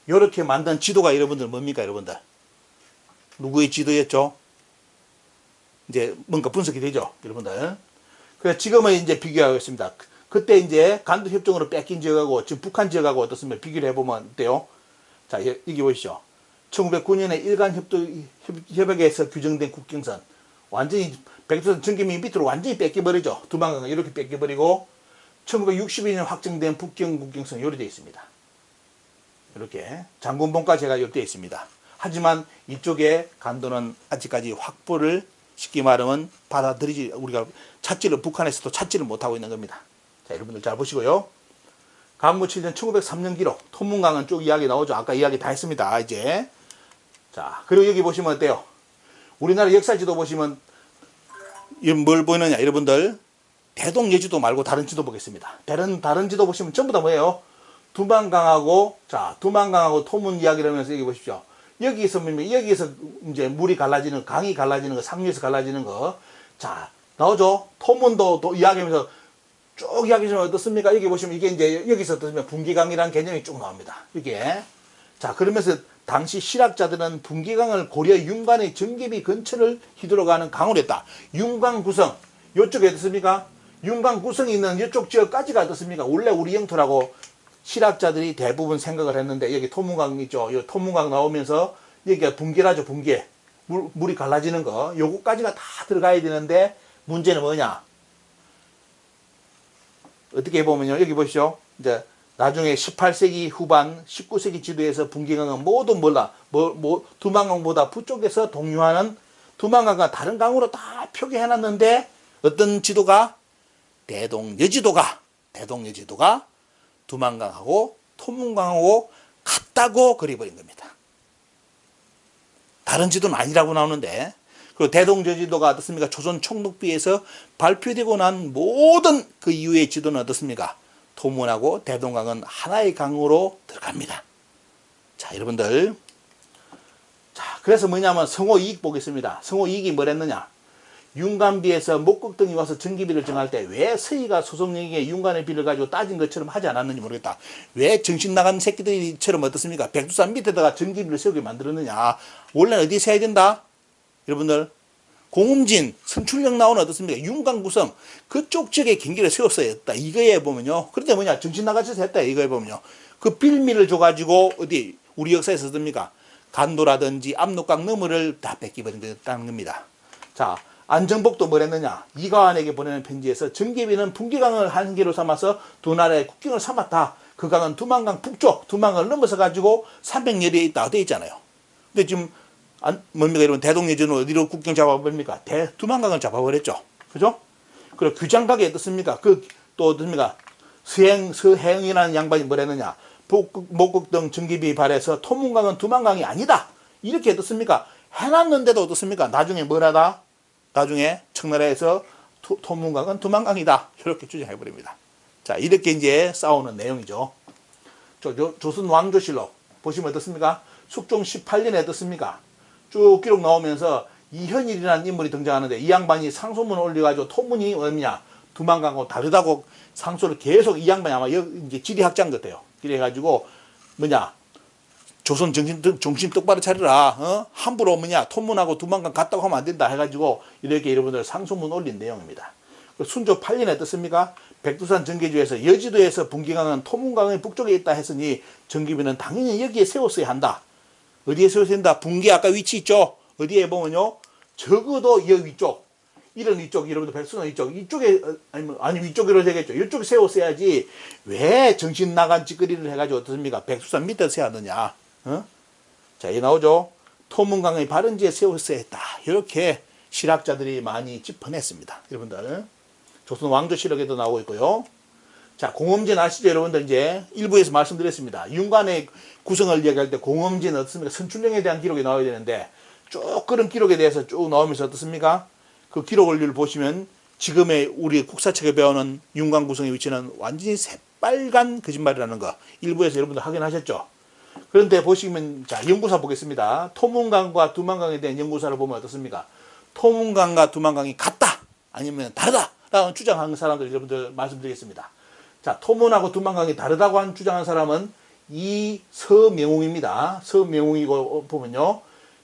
요렇게 만든 지도가 여러분들 뭡니까, 여러분들? 누구의 지도였죠? 이제 뭔가 분석이 되죠, 여러분들. 그래서 지금은 이제 비교하겠습니다. 그때 이제 간도 협정으로 뺏긴 지역하고 지금 북한 지역하고 어떻습니까? 비교를 해보면 어때요? 자, 여기 보시죠. 1909년에 일간 협약에서 규정된 국경선. 완전히 백두산 전기미 밑으로 완전히 뺏겨버리죠. 두만강 이렇게 뺏겨버리고 1962년 확정된 북경 국경선 이렇게 되어 있습니다. 이렇게 장군봉까지 제가 이렇게 되어 있습니다. 하지만 이쪽에 간도는 아직까지 확보를 쉽게 말하면 받아들이지 우리가 북한에서도 찾지를 못하고 있는 겁니다. 자, 여러분들 잘 보시고요. 강무 7년 1903년 기록 토문강은 쭉 이야기 나오죠. 아까 이야기 다 했습니다. 이제 자, 그리고 여기 보시면 어때요? 우리나라 역사지도 보시면 뭘 보이느냐 여러분들, 대동여지도 말고 다른 지도 보겠습니다. 다른 지도 보시면 전부 다 뭐예요? 두만강하고 토문 이야기를 하면서 여기 보십시오. 여기서 이제 물이 갈라지는, 강이 갈라지는 거, 상류에서 갈라지는 거. 자, 나오죠? 토문도 이야기하면서 쭉 이야기하면 어떻습니까? 여기 보시면 이게 이제 여기서 어떻습니까? 분기강이라는 개념이 쭉 나옵니다. 이게. 자, 그러면서 당시 실학자들은 분기강을 고려 윤관의 전개비 근처를 휘두르가는 강으로 했다. 윤관 구성. 요쪽에 어떻습니까? 윤관 구성이 있는 이쪽 지역까지가 어떻습니까? 원래 우리 영토라고 실학자들이 대부분 생각을 했는데, 여기 토문강 있죠. 이 토문강 나오면서 여기가 분기라죠, 분기. 물이 갈라지는 거. 요거까지가 다 들어가야 되는데, 문제는 뭐냐? 어떻게 보면요. 여기 보시죠. 이제 나중에 18세기 후반, 19세기 지도에서 분기강은 모두 두만강보다 북쪽에서 동요하는 두만강과 다른 강으로 다 표기해놨는데, 어떤 지도가? 대동여지도가 두만강하고 토문강하고 같다고 그려버린 겁니다. 다른 지도는 아니라고 나오는데, 그리고 대동여지도가 어떻습니까? 조선 총독부에서 발표되고 난 모든 그 이후의 지도는 어떻습니까? 토문하고 대동강은 하나의 강으로 들어갑니다. 자, 여러분들. 자, 그래서 뭐냐면 성호이익 보겠습니다. 성호이익이 뭐랬느냐? 윤관비에서 목극등이 와서 전기비를 정할 때 왜 서희가 소송령에게 윤관의 비를 가지고 따진 것처럼 하지 않았는지 모르겠다. 왜 정신 나간 새끼들처럼 어떻습니까? 백두산 밑에다가 전기비를 세우게 만들었느냐. 원래는 어디에 세워야 된다? 여러분들, 공음진, 선출령 나오는 어떻습니까? 윤관 구성, 그쪽 지역에 경기를 세웠어야 했다. 이거에 보면요. 그런데 뭐냐? 정신 나가셔서 했다. 이거에 보면요. 그 빌미를 줘가지고 어디 우리 역사에서 어떻습니까? 간도라든지 압록강 너머를 다 뺏기버린다는 겁니다. 자, 안정복도 뭐랬느냐? 이가환에게 보내는 편지에서 전개비는 분기강을 한계로 삼아서 두 나라의 국경을 삼았다. 그 강은 두만강 북쪽, 두만강을 넘어서 가지고 300여리에 있다. 되어 있잖아요. 근데 지금 뭡니까 여러분? 대동여지는 어디로 국경 잡아버립니까? 두만강을 잡아버렸죠. 그죠? 그리고 규장각이 어떻습니까? 또 어떻습니까? 서해영이라는 양반이 뭐랬느냐? 목극등 전기비 발해서 토문강은 두만강이 아니다. 이렇게 어떻습니까? 해놨는데도 어떻습니까? 나중에 뭐라다? 나중에 청나라에서 토문강은 두만강이다. 이렇게 주장해버립니다. 자, 이렇게 이제 싸우는 내용이죠. 조선 왕조실록 보시면 어떻습니까? 숙종 18년에 어떻습니까? 쭉 기록 나오면서 이현일이라는 인물이 등장하는데, 이 양반이 상소문을 올려가지고 토문이 뭐냐? 두만강하고 다르다고 상소를 계속, 이 양반이 아마 이제 지리학자인 것 같아요. 그래가지고 뭐냐? 조선 정신 똑바로 차려라. 함부로 토문하고 두만강 갔다고 하면 안 된다 해가지고 이렇게 여러분들 상소문 올린 내용입니다. 순조 8년에 어떻습니까? 백두산 전개주에서 여지도에서 분기강은 토문강의 북쪽에 있다 했으니 전기비는 당연히 여기에 세웠어야 한다. 어디에 세웠어야 한다? 분기 아까 위치 있죠? 어디에 보면요. 적어도 여 위쪽. 이런 위쪽, 여러분들 백두산 위쪽, 이쪽에, 아니, 위쪽으로 되겠죠. 이쪽에 세웠어야지, 왜 정신 나간 짓거리를 해가지고 어떻습니까? 백두산 밑에 세웠느냐. 어? 자, 이 나오죠? 토문강의 발원지에 세웠어야 했다. 이렇게 실학자들이 많이 짚어냈습니다. 여러분들. 조선 왕조실록에도 나오고 있고요. 자, 공엄진 아시죠? 여러분들 이제 일부에서 말씀드렸습니다. 윤관의 구성을 이야기할 때 공엄진 어떻습니까? 선춘령에 대한 기록이 나와야 되는데 쭉 그런 기록에 대해서 쭉 나오면서 어떻습니까? 그 기록을 보시면 지금의 우리 국사책에 배우는 윤관 구성의 위치는 완전히 새빨간 거짓말이라는 거 일부에서 여러분들 확인하셨죠? 그런데 보시면 자 연구사 보겠습니다. 토문강과 두만강에 대한 연구사를 보면 어떻습니까? 토문강과 두만강이 같다 아니면 다르다 라고 주장하는 사람들 여러분들 말씀드리겠습니다. 자, 토문하고 두만강이 다르다고 한 주장한 사람은 이 서명웅입니다. 서명웅이고 보면요.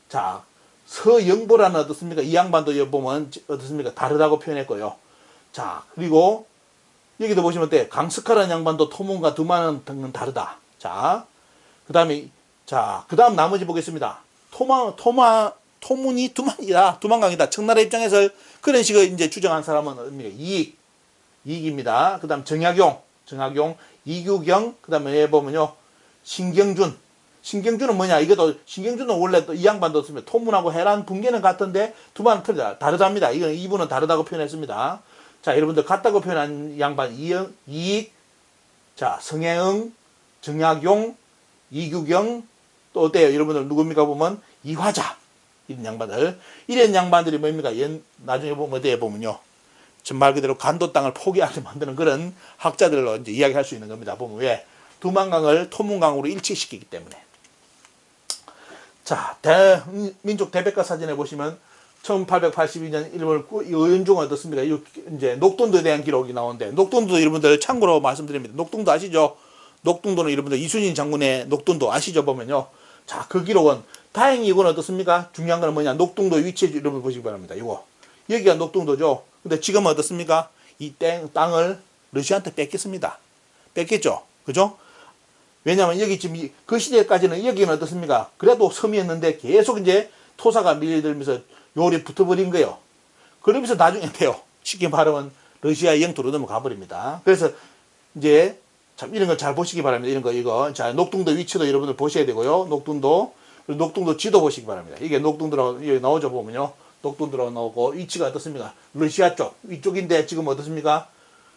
자, 서영보라는 어떻습니까? 이 양반도 보면 어떻습니까? 다르다고 표현했고요. 자, 그리고 여기도 보시면 어때? 강석하라는 양반도 토문과 두만은 다르다. 자, 그 다음에 자, 그 다음 나머지 보겠습니다. 토문이 두만이다. 두만강이다. 청나라 입장에서 그런 식으로 이제 주장한 사람은 이익입니다. 그 다음 정약용, 이규경, 그 다음에 보면요. 신경준은 뭐냐? 이것도, 신경준은 원래 또 이 양반도 없습니다. 토문하고 해란 붕괴는 같은데 두만은 틀리다. 다르답니다. 이분은 다르다고 표현했습니다. 자, 여러분들 같다고 표현한 양반, 이익, 자, 성혜응, 정약용, 이규경, 또 어때요? 여러분들 누굽니까? 보면 이화자. 이런 양반들. 이런 양반들이 뭡니까? 나중에 보면 어디에 보면요. 말 그대로 간도 땅을 포기하게 만드는 그런 학자들로 이제 이야기할 수 있는 겁니다. 보면 왜? 두만강을 토문강으로 일치시키기 때문에. 자, 민족 대백과 사진에 보시면 1882년 1월 의연종은 어떻습니까? 이제 녹동도에 대한 기록이 나오는데, 녹동도 여러분들 참고로 말씀드립니다. 녹동도 아시죠? 녹동도는 여러분들 이순신 장군의 녹동도 아시죠? 보면요. 자, 그 기록은 다행히 이건 어떻습니까? 중요한 건 뭐냐? 녹동도 위치 여러분 보시기 바랍니다. 이거. 여기가 녹동도죠. 근데 지금은 어떻습니까? 이 땅을 러시아한테 뺏겼습니다. 뺏겼죠? 그죠? 왜냐하면 여기 지금 그 시대까지는 여기는 어떻습니까? 그래도 섬이었는데 계속 이제 토사가 밀려들면서 요리 붙어버린 거예요. 그러면서 나중에 돼요. 쉽게 말하면 러시아의 영토로 넘어가 버립니다. 그래서 이제 참 이런 걸 잘 보시기 바랍니다. 이런 거 이거. 자, 녹동도 위치도 여러분들 보셔야 되고요. 녹동도 지도 보시기 바랍니다. 이게 녹동도라고 여기 나오죠 보면요. 녹동도라고 나오고 위치가 어떻습니까? 러시아 쪽 위쪽인데 지금 어떻습니까?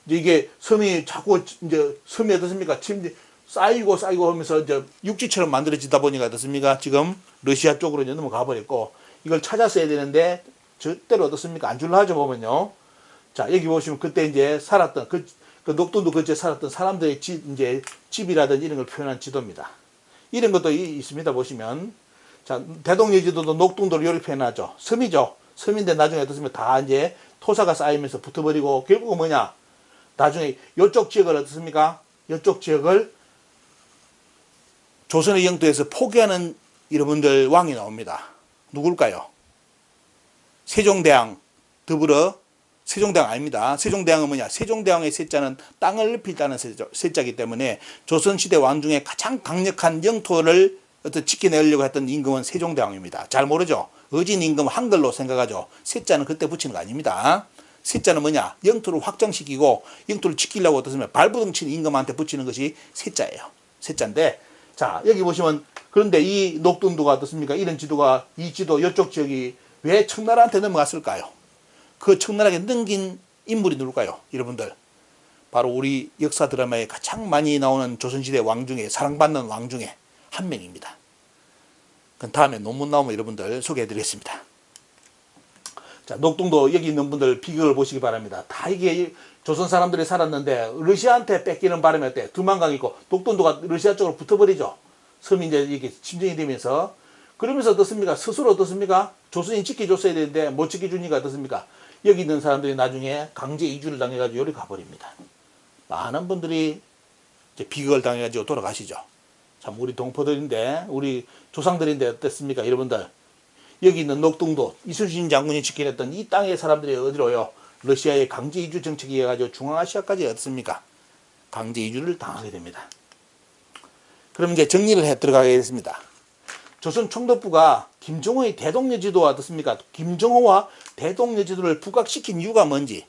이제 이게 섬이 자꾸 이제 섬이 어떻습니까? 지금 쌓이고 하면서 이제 육지처럼 만들어지다 보니까 어떻습니까? 지금 러시아 쪽으로 이제 넘어가 버렸고 이걸 찾았어야 되는데 절대로 어떻습니까? 안 줄라 하죠 보면요. 자, 여기 보시면 그때 이제 살았던 그 녹동도 근처에 살았던 사람들의 집이라든지 이런 걸 표현한 지도입니다. 이런 것도 있습니다. 보시면. 자, 대동여지도도 녹동도를 이렇게 표현하죠. 섬이죠. 섬인데 나중에 어떻습니까? 다 이제 토사가 쌓이면서 붙어버리고 결국은 뭐냐? 나중에 이쪽 지역을 어떻습니까? 이쪽 지역을 조선의 영토에서 포기하는 여러분들 왕이 나옵니다. 누굴까요? 세종대왕 더불어 세종대왕 아닙니다. 세종대왕은 뭐냐? 세종대왕의 세자는 땅을 넓히다는 세자이기 때문에 조선시대 왕 중에 가장 강력한 영토를 지켜내려고 했던 임금은 세종대왕입니다. 잘 모르죠? 어진 임금 한글로 생각하죠. 세자는 그때 붙이는 거 아닙니다. 세자는 뭐냐? 영토를 확장시키고 영토를 지키려고 어떻습니까? 발버둥 치는 임금한테 붙이는 것이 세자예요. 세자인데 자, 여기 보시면 그런데 이 녹동도가 어떻습니까? 이런 지도가 이 지도 이쪽 지역이 왜 청나라한테 넘어갔을까요? 그 청나라에게 넘긴 인물이 누굴까요? 여러분들 바로 우리 역사 드라마에 가장 많이 나오는 조선시대 왕 중에 사랑받는 왕 중에 한 명입니다. 그 다음에 논문 나오면 여러분들 소개해드리겠습니다. 자, 녹동도 여기 있는 분들 비교를 보시기 바랍니다. 다 이게 조선 사람들이 살았는데 러시아한테 뺏기는 바람에 어때? 두만강 있고 녹동도가 러시아 쪽으로 붙어버리죠. 섬이 이제 이게 침정이 되면서 그러면서 어떻습니까? 스스로 어떻습니까? 조선이 지켜줬어야 되는데 못 지켜주니까 어떻습니까? 여기 있는 사람들이 나중에 강제 이주를 당해가지고 여기 가버립니다. 많은 분들이 이제 비극을 당해가지고 돌아가시죠. 참 우리 동포들인데 우리 조상들인데 어땠습니까? 여러분들 여기 있는 녹동도 이순신 장군이 지켜냈던 이 땅의 사람들이 어디로요? 러시아의 강제 이주 정책이 해가지고 중앙아시아까지 어떻습니까? 강제 이주를 당하게 됩니다. 그럼 이제 정리를 해 들어가겠습니다. 조선 총독부가 김정호의 대동여지도와 어떻습니까? 김정호와 대동여지도를 부각시킨 이유가 뭔지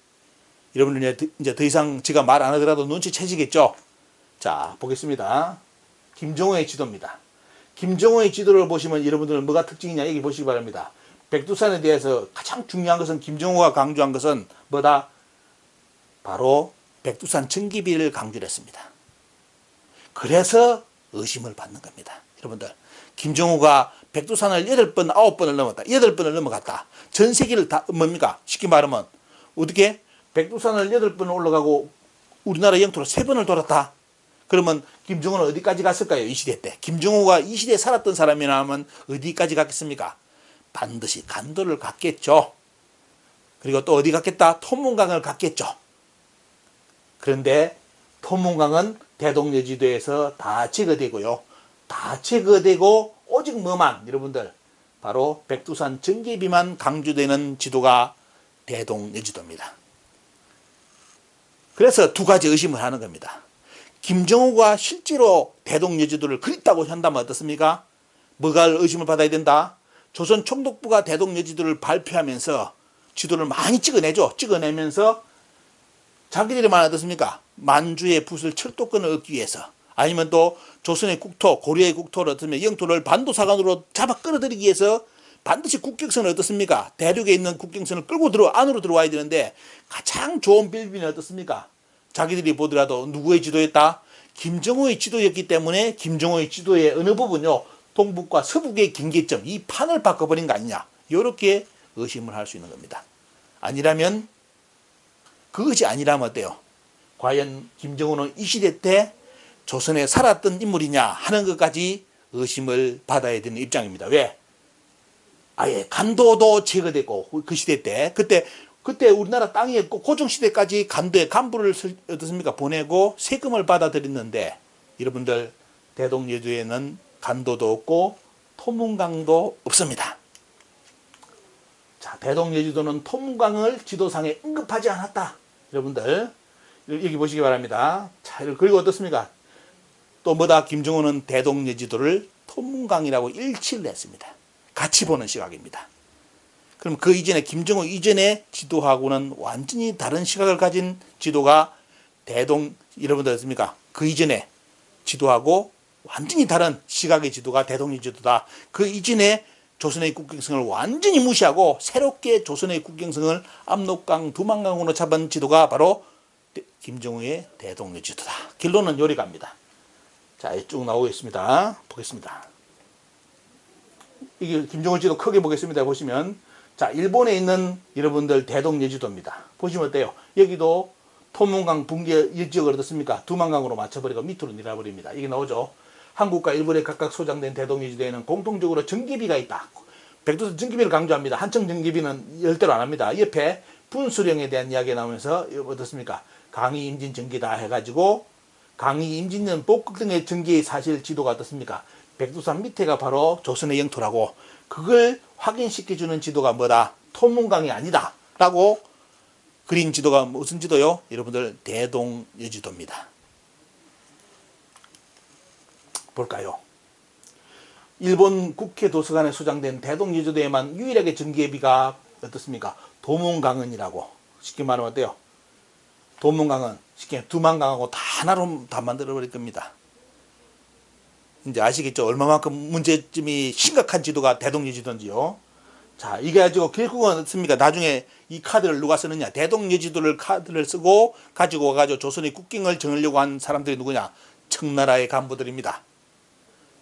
여러분들 이제 더 이상 제가 말 안 하더라도 눈치채시겠죠? 자, 보겠습니다. 김정호의 지도입니다. 김정호의 지도를 보시면 여러분들은 뭐가 특징이냐 여기 보시기 바랍니다. 백두산에 대해서 가장 중요한 것은 김정호가 강조한 것은 뭐다? 바로 백두산 전기비를 강조를 했습니다. 그래서 의심을 받는 겁니다. 여러분들 김정호가 백두산을 8번, 9번을 넘었다. 8번을 넘어갔다. 전 세계를 다 뭡니까? 쉽게 말하면 어떻게? 백두산을 8번 올라가고 우리나라 영토를 3번을 돌았다. 그러면 김정호는 어디까지 갔을까요? 이 시대 때. 김정호가 이 시대에 살았던 사람이라면 어디까지 갔겠습니까? 반드시 간도를 갔겠죠. 그리고 또 어디 갔겠다? 토문강을 갔겠죠. 그런데 토문강은 대동여지도에서 다 제거되고요. 다 제거되고 오직 뭐만 여러분들 바로 백두산 전개비만 강조되는 지도가 대동여지도입니다. 그래서 두 가지 의심을 하는 겁니다. 김정호가 실제로 대동여지도를 그렸다고 한다면 어떻습니까? 뭐가 의심을 받아야 된다? 조선 총독부가 대동여지도를 발표하면서 지도를 많이 찍어내죠. 찍어내면서 자기들이 말 어떻습니까? 만주의 붓을 철도권을 얻기 위해서 아니면 또 조선의 국토, 고려의 국토를 어떻습니까? 영토를 반도사관으로 잡아 끌어들이기 위해서 반드시 국경선을 어떻습니까? 대륙에 있는 국경선을 끌고 안으로 들어와야 되는데 가장 좋은 빌비는 어떻습니까? 자기들이 보더라도 누구의 지도였다? 김정호의 지도였기 때문에 김정호의 지도의 어느 부분요? 동북과 서북의 경계점, 이 판을 바꿔버린 거 아니냐? 이렇게 의심을 할 수 있는 겁니다. 아니라면 그것이 아니라면 어때요? 과연 김정호는 이 시대 때 조선에 살았던 인물이냐 하는 것까지 의심을 받아야 되는 입장입니다. 왜? 아예 간도도 제거되고 그 시대 때 그때 우리나라 땅이 없고 고종시대까지 간도에 간부를 어떻습니까? 보내고 세금을 받아들였는데 여러분들 대동여지도에는 간도도 없고 토문강도 없습니다. 자, 대동여지도는 토문강을 지도상에 언급하지 않았다. 여러분들 여기 보시기 바랍니다. 자, 그리고 어떻습니까? 또 뭐다? 김정호는 대동여지도를 토문강이라고 일치를 했습니다. 같이 보는 시각입니다. 그럼 그 이전에 김정호 이전의 지도하고는 완전히 다른 시각을 가진 지도가 여러분들 아십니까? 그 이전에 지도하고 완전히 다른 시각의 지도가 대동여지도다. 그 이전에 조선의 국경성을 완전히 무시하고 새롭게 조선의 국경성을 압록강, 두만강으로 잡은 지도가 바로 김정호의 대동여지도다. 결론은 요리 갑니다. 자, 쭉 나오고 있습니다. 보겠습니다. 이게 김정호 지도 크게 보겠습니다. 보시면 자, 일본에 있는 여러분들 대동여지도입니다. 보시면 어때요? 여기도 토문강 붕괴 지역을 어떻습니까? 두만강으로 맞춰버리고 밑으로 내려버립니다. 이게 나오죠. 한국과 일본에 각각 소장된 대동여지도에는 공통적으로 전개비가 있다. 백두산 전개비를 강조합니다. 한청 전개비는 열대로 안 합니다. 옆에 분수령에 대한 이야기가 나오면서 어떻습니까? 강의 임진 전기다 해가지고 강의 임진년 복극 등의 전기의 사실 지도가 어떻습니까? 백두산 밑에가 바로 조선의 영토라고 그걸 확인시켜주는 지도가 뭐다? 토문강이 아니다 라고 그린 지도가 무슨 지도요? 여러분들 대동여지도입니다. 볼까요? 일본 국회 도서관에 소장된 대동여지도에만 유일하게 전개비가 어떻습니까? 도문강은이라고 쉽게 말하면 어때요? 도문강은 쉽게 두만강하고 다 하나로 다 만들어버릴 겁니다. 이제 아시겠죠? 얼마만큼 문제점이 심각한 지도가 대동여지도인지요. 자, 이게 가지고 결국은 어떻습니까? 나중에 이 카드를 누가 쓰느냐? 대동여지도를 카드를 쓰고 가지고 와가지고 조선의 국경을 정하려고 한 사람들이 누구냐? 청나라의 간부들입니다.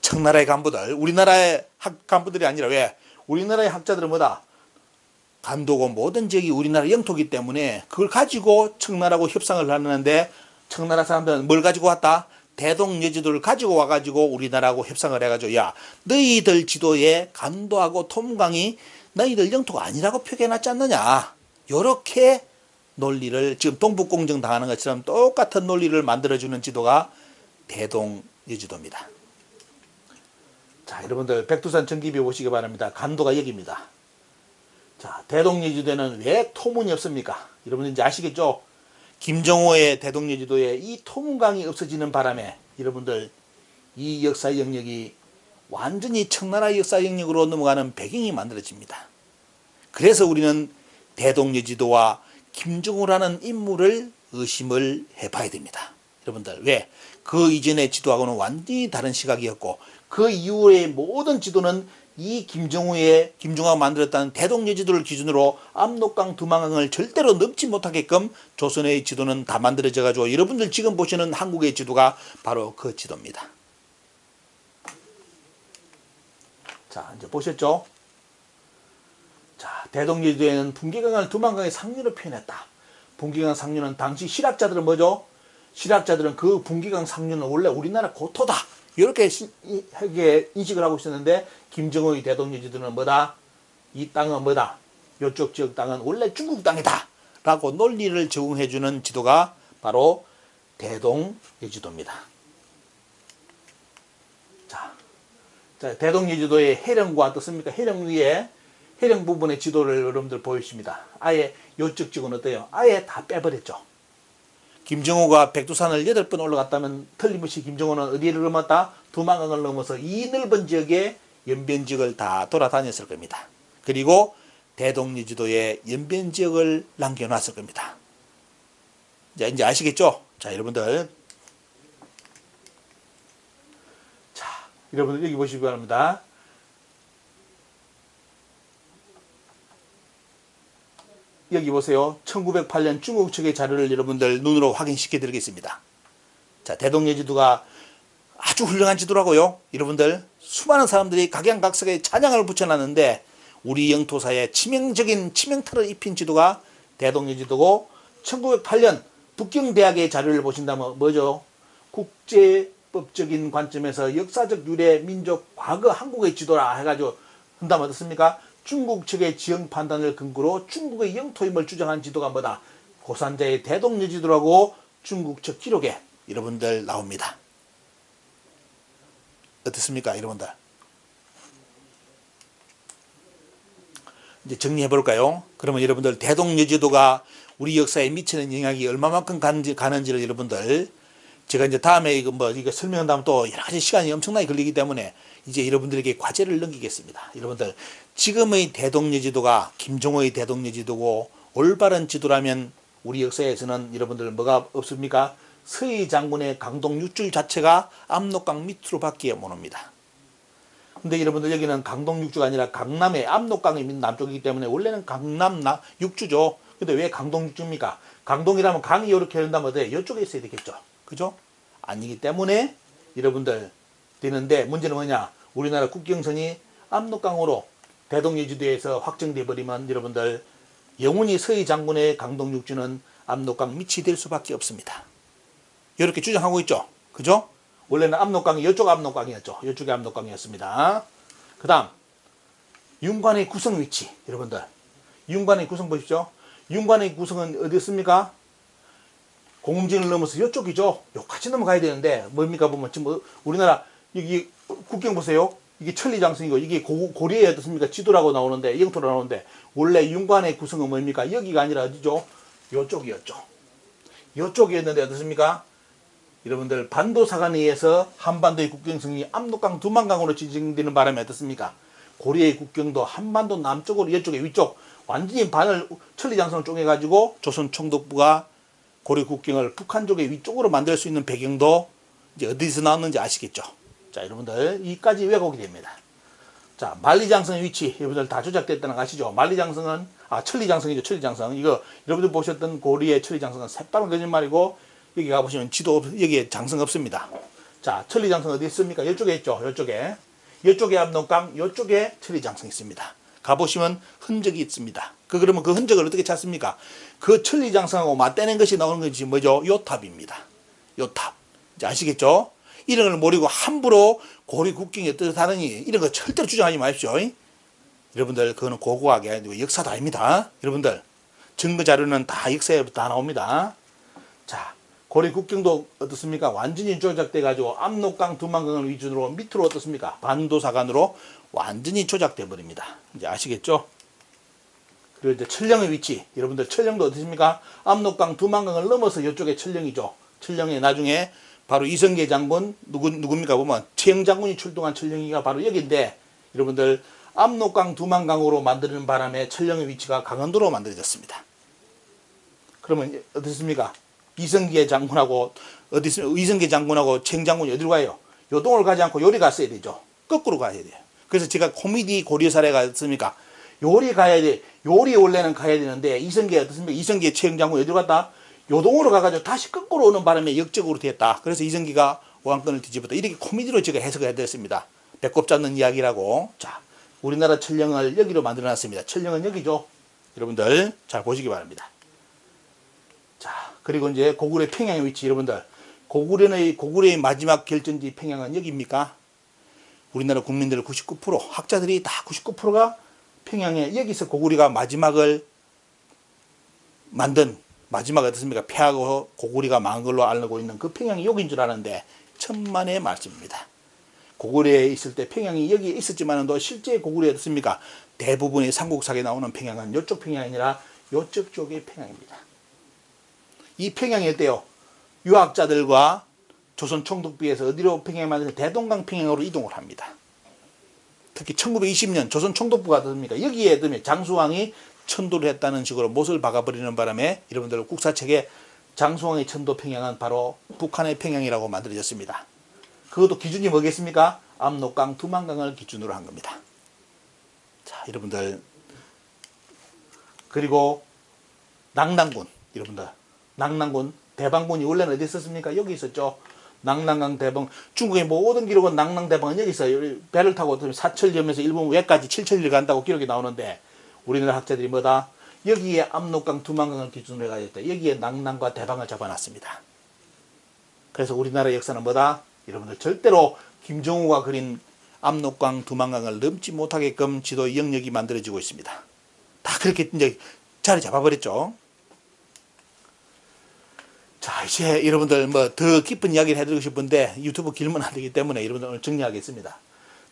청나라의 간부들, 우리나라의 간부들이 아니라 왜? 우리나라의 학자들은 뭐다? 간도고 모든 지역이 우리나라 영토이기 때문에 그걸 가지고 청나라하고 협상을 하는데 청나라 사람들은 뭘 가지고 왔다? 대동여지도를 가지고 와가지고 우리나라하고 협상을 해가지고 야, 너희들 지도에 간도하고 토문강이 너희들 영토가 아니라고 표기해놨지 않느냐. 요렇게 논리를 지금 동북공정 당하는 것처럼 똑같은 논리를 만들어주는 지도가 대동여지도입니다. 자, 여러분들 백두산 전기비 보시기 바랍니다. 간도가 여기입니다. 자, 대동여지도에는 왜 토문이 없습니까? 여러분들 이제 아시겠죠? 김정호의 대동여지도에 이 토문강이 없어지는 바람에 여러분들 이 역사 영역이 완전히 청나라 역사 영역으로 넘어가는 배경이 만들어집니다. 그래서 우리는 대동여지도와 김정우라는 인물을 의심을 해봐야 됩니다. 여러분들, 왜? 그 이전의 지도하고는 완전히 다른 시각이었고, 그 이후의 모든 지도는 이 김정우가 만들었다는 대동여지도를 기준으로 압록강 두만강을 절대로 넘지 못하게끔 조선의 지도는 다 만들어져 가지고 여러분들 지금 보시는 한국의 지도가 바로 그 지도입니다. 자, 이제 보셨죠? 자, 대동여지도에는 분기강을 두만강의 상류로 표현했다. 분기강 상류는 당시 실학자들은 뭐죠? 실학자들은 그 분기강 상류는 원래 우리나라 고토다, 이렇게 인식을 하고 있었는데, 김정우의 대동여지도는 뭐다? 이 땅은 뭐다? 이쪽 지역 땅은 원래 중국 땅이다 라고 논리를 제공해주는 지도가 바로 대동여지도입니다. 자, 대동여지도의 해령과 어떻습니까? 해령 위에, 해령 부분의 지도를 여러분들 보여주십니다. 아예 이쪽 지역은 어때요? 아예 다 빼버렸죠. 김정우가 백두산을 8번 올라갔다면 틀림없이 김정우는 어디를 넘었다? 두만강을 넘어서 이 넓은 지역의 연변 지역을 다 돌아다녔을 겁니다. 그리고 대동여지도에 연변 지역을 남겨놨을 겁니다. 이제 아시겠죠? 자, 여러분들. 자, 여러분들 여기 보시기 바랍니다. 여기 보세요. 1908년 중국 측의 자료를 여러분들 눈으로 확인시켜 드리겠습니다. 자, 대동여지도가 아주 훌륭한 지도라고요. 여러분들, 수많은 사람들이 각양각색의 찬양을 붙여놨는데 우리 영토사에 치명적인 치명타를 입힌 지도가 대동여지도고, 1908년 북경대학의 자료를 보신다면 뭐죠? 국제법적인 관점에서 역사적 유래 민족 과거 한국의 지도라 해가지고 한다면 어떻습니까? 중국 측의 지형 판단을 근거로 중국의 영토임을 주장한 지도가 뭐다? 고산자의 대동여지도라고 중국 측 기록에 여러분들 나옵니다. 어떻습니까, 여러분들? 이제 정리해 볼까요? 그러면 여러분들, 대동여지도가 우리 역사에 미치는 영향이 얼마만큼 가는지를 여러분들, 제가 이제 다음에 이거 설명한다면 또 여러 가지 시간이 엄청나게 걸리기 때문에 이제 여러분들에게 과제를 넘기겠습니다. 여러분들, 지금의 대동여지도가 김정호의 대동여지도고 올바른 지도라면 우리 역사에서는 여러분들 뭐가 없습니까? 서해 장군의 강동 6줄 자체가 압록강 밑으로밖에 못 옵니다. 근데 여러분들, 여기는 강동 6주가 아니라 강남의 압록강이 남쪽이기 때문에 원래는 강남 6주죠. 근데 왜 강동 6주입니까? 강동이라면 강이 이렇게 흐른다면 어때요? 이쪽에 있어야 되겠죠. 그죠? 아니기 때문에 여러분들 되는데, 문제는 뭐냐? 우리나라 국경선이 압록강으로 대동여지도에서 확정돼 버리면 여러분들 영원히 서해 장군의 강동 6주는 압록강 밑이 될 수밖에 없습니다. 이렇게 주장하고 있죠. 그죠? 원래는 압록강이 이쪽 압록강이었죠. 이쪽이 압록강이었습니다. 그 다음, 윤관의 구성 위치. 여러분들, 윤관의 구성 보십시오. 윤관의 구성은 어디였습니까? 공음진을 넘어서 이쪽이죠. 여기까지 넘어가야 되는데 뭡니까? 보면 지금 우리나라 여기 국경 보세요. 이게 천리장성이고 이게 고려에 어떻습니까? 지도라고 나오는데, 영토로 나오는데, 원래 윤관의 구성은 뭡니까? 여기가 아니라 어디죠? 이쪽이었죠. 이쪽이었는데 어떻습니까? 여러분들, 반도사관에 의해서 한반도의 국경성이 압록강 두만강으로 지정되는 바람에 어떻습니까? 고려의 국경도 한반도 남쪽으로, 이쪽에 위쪽 완전히 반을 천리장성을 쪼개가지고 조선 총독부가 고려 국경을 북한 쪽의 위쪽으로 만들 수 있는 배경도 이제 어디서 나왔는지 아시겠죠? 자, 여러분들, 이까지 왜곡이 됩니다. 자, 만리장성의 위치, 여러분들 다 조작됐다는 거 아시죠? 만리장성은, 천리장성이죠. 천리장성. 이거 여러분들 보셨던 고려의 천리장성은 새빨간 거짓말이고, 여기 가보시면 지도, 여기에 장성 없습니다. 자, 천리장성 어디 있습니까? 이쪽에 있죠. 이쪽에 압록강, 이쪽에 천리장성 있습니다. 가보시면 흔적이 있습니다. 그러면 그 흔적을 어떻게 찾습니까? 그 천리장성하고 맞대는 것이 나오는 것이 뭐죠? 요 탑입니다. 요 탑. 이제 아시겠죠? 이런 걸 모르고 함부로 고려 국경이 어떻다느니 이런 거 절대로 주장하지 마십시오. 여러분들, 그거는 고고하게 아니고 역사도 아닙니다. 여러분들, 증거 자료는 다 역사에 다 나옵니다. 자, 고려 국경도 어떻습니까? 완전히 조작돼 가지고 압록강 두만강을 기준으로 밑으로 어떻습니까? 반도사관으로 완전히 조작돼 버립니다. 이제 아시겠죠? 그리고 이제 천령의 위치, 여러분들, 천령도 어떻습니까? 압록강 두만강을 넘어서 이쪽에 천령이죠. 천령에 나중에 바로 이성계 장군 누굽니까 보면 최영 장군이 출동한 철령이가 바로 여기인데 여러분들 압록강 두만강으로 만드는 바람에 철령의 위치가 강원도로 만들어졌습니다. 그러면 어떻습니까? 이성계 장군하고 어디 있습니까? 이성계 장군하고 최영 장군이 어디로 가요? 요동을 가지 않고 요리 갔어야 되죠. 거꾸로 가야 돼요. 그래서 제가 코미디 고려 사례가 있습니까? 요리 가야 돼. 요리 원래는 가야 되는데 이성계 어떻습니까? 이성계 최영 장군이 어디로 갔다? 요동으로 가가지고 다시 거꾸로 오는 바람에 역적으로 됐다. 그래서 이성계가 왕권을 뒤집었다. 이렇게 코미디로 제가 해석을 해드렸습니다. 배꼽 잡는 이야기라고. 자, 우리나라 철령을 여기로 만들어놨습니다. 철령은 여기죠. 여러분들 잘 보시기 바랍니다. 자, 그리고 이제 고구려 평양의 위치 여러분들. 고구려의 마지막 결전지 평양은 여기입니까? 우리나라 국민들 99% 학자들이 다 99%가 평양에 여기서 고구려가 마지막을 만든 마지막 어떻습니까? 패하고 고구려가 망한 걸로 알고 있는 그 평양이 여기인 줄 아는데 천만의 말씀입니다. 고구려에 있을 때 평양이 여기에 있었지만도 실제 고구려에 어떻습니까? 대부분의 삼국사에 나오는 평양은 이쪽 평양이 아니라 이쪽 쪽의 평양입니다. 이 평양이 어때요? 유학자들과 조선 총독부에서 어디로 평양에 만들어서 대동강 평양으로 이동을 합니다. 특히 1920년 조선 총독부가 어떻습니까? 여기에 장수왕이 천도를 했다는 식으로 못을 박아버리는 바람에 여러분들 국사책에 장수왕의 천도 평양은 바로 북한의 평양이라고 만들어졌습니다. 그것도 기준이 뭐겠습니까? 압록강 두만강을 기준으로 한 겁니다. 자, 여러분들 그리고 낙랑군 여러분들 낙랑군 대방군이 원래는 어디 있었습니까? 여기 있었죠. 낙랑강 대방 중국의 모든 기록은 낙랑대방은 여기 있어요. 배를 타고 사철점에서 일본 외까지 7,000일 간다고 기록이 나오는데 우리나라 학자들이 뭐다? 여기에 압록강 두만강을 기준으로 해가지고 여기에 낙랑과 대방을 잡아놨습니다. 그래서 우리나라 역사는 뭐다? 여러분들 절대로 김정우가 그린 압록강 두만강을 넘지 못하게끔 지도 영역이 만들어지고 있습니다. 다 그렇게 이제 자리 잡아버렸죠. 자, 이제 여러분들 뭐 더 깊은 이야기를 해드리고 싶은데 유튜브 길면 안 되기 때문에 여러분들 오늘 정리하겠습니다.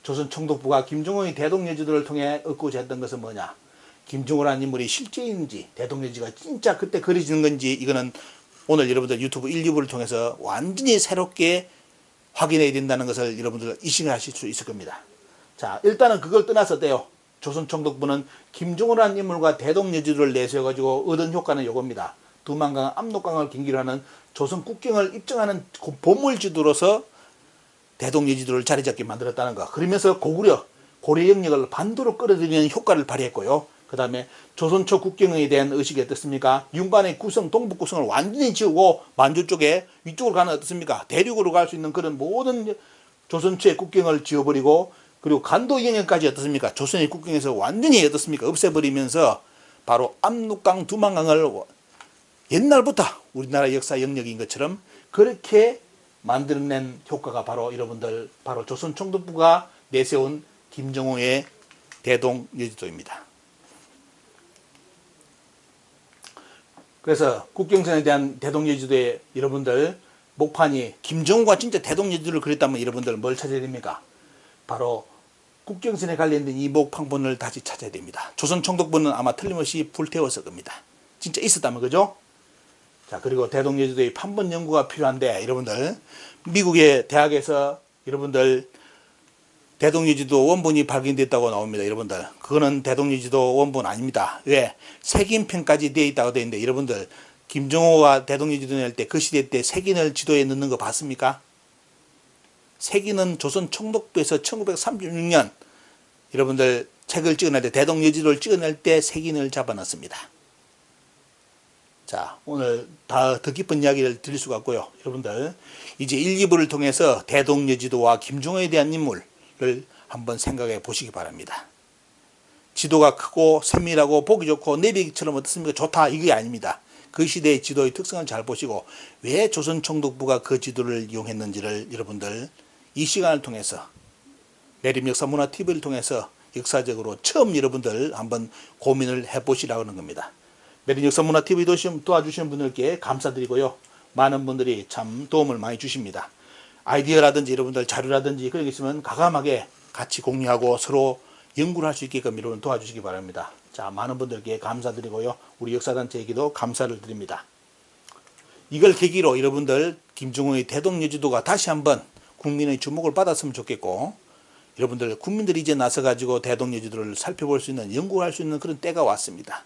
조선 총독부가 김정은의 대동여지도를 통해 얻고자 했던 것은 뭐냐? 김정은이라는 인물이 실제인지 대동여지가 진짜 그때 그려지는 건지 이거는 오늘 여러분들 유튜브 1, 2부를 통해서 완전히 새롭게 확인해야 된다는 것을 여러분들 이식을 하실 수 있을 겁니다. 자, 일단은 그걸 떠나서 어때요? 조선 총독부는 김정은이라는 인물과 대동여지도를 내세워가지고 얻은 효과는 요겁니다. 두만강, 압록강을 경계로 하는 조선 국경을 입증하는 보물지도로서 대동여지도를 자리잡게 만들었다는 거. 그러면서 고려 영역을 반도로 끌어들이는 효과를 발휘했고요. 그 다음에 조선 초 국경에 대한 의식이 어떻습니까? 윤관의 구성, 동북 구성을 완전히 지우고 만주 쪽에 위쪽으로 가는 어떻습니까? 대륙으로 갈 수 있는 그런 모든 조선 초의 국경을 지워버리고 그리고 간도 영역까지 어떻습니까? 조선의 국경에서 완전히 어떻습니까? 없애버리면서 바로 압록강, 두만강을 옛날부터 우리나라 역사 영역인 것처럼 그렇게 만들어낸 효과가 바로 여러분들 바로 조선 총독부가 내세운 김정우의 대동여지도입니다. 그래서 국경선에 대한 대동여지도의 여러분들 목판이 김정우가 진짜 대동여지도를 그렸다면 여러분들 뭘 찾아야 됩니까? 바로 국경선에 관련된 이 목판본을 다시 찾아야 됩니다. 조선 총독부는 아마 틀림없이 불태웠을 겁니다. 진짜 있었다면 그죠? 자, 그리고 대동여지도의 판본 연구가 필요한데 여러분들 미국의 대학에서 여러분들 대동여지도 원본이 발견됐다고 나옵니다. 여러분들 그거는 대동여지도 원본 아닙니다. 왜? 색인편까지 되어 있다고 되어 있는데 여러분들 김정호가 대동여지도 낼 때 그 시대 때 색인을 지도에 넣는 거 봤습니까? 색인은 조선 총독부에서 1936년 여러분들 책을 찍어낼 때 대동여지도를 찍어낼 때 색인을 잡아놨습니다. 자, 오늘 더 깊은 이야기를 드릴 수가 없고요. 여러분들 이제 1, 2부를 통해서 대동여지도와 김정호에 대한 인물을 한번 생각해 보시기 바랍니다. 지도가 크고 세밀하고 보기 좋고 내비처럼 어떻습니까? 좋다 이게 아닙니다. 그 시대의 지도의 특성을 잘 보시고 왜 조선 총독부가 그 지도를 이용했는지를 여러분들 이 시간을 통해서 내림 역사문화 TV를 통해서 역사적으로 처음 여러분들 한번 고민을 해보시라고 하는 겁니다. 내림 역사문화 TV 도와주시는 분들께 감사드리고요. 많은 분들이 참 도움을 많이 주십니다. 아이디어라든지 여러분들 자료라든지 그런 게 있으면 과감하게 같이 공유하고 서로 연구를 할 수 있게끔 여러분 도와주시기 바랍니다. 자, 많은 분들께 감사드리고요. 우리 역사단체에게도 감사를 드립니다. 이걸 계기로 여러분들 김정은의 대동여지도가 다시 한번 국민의 주목을 받았으면 좋겠고, 여러분들 국민들이 이제 나서가지고 대동여지도를 살펴볼 수 있는, 연구할 수 있는 그런 때가 왔습니다.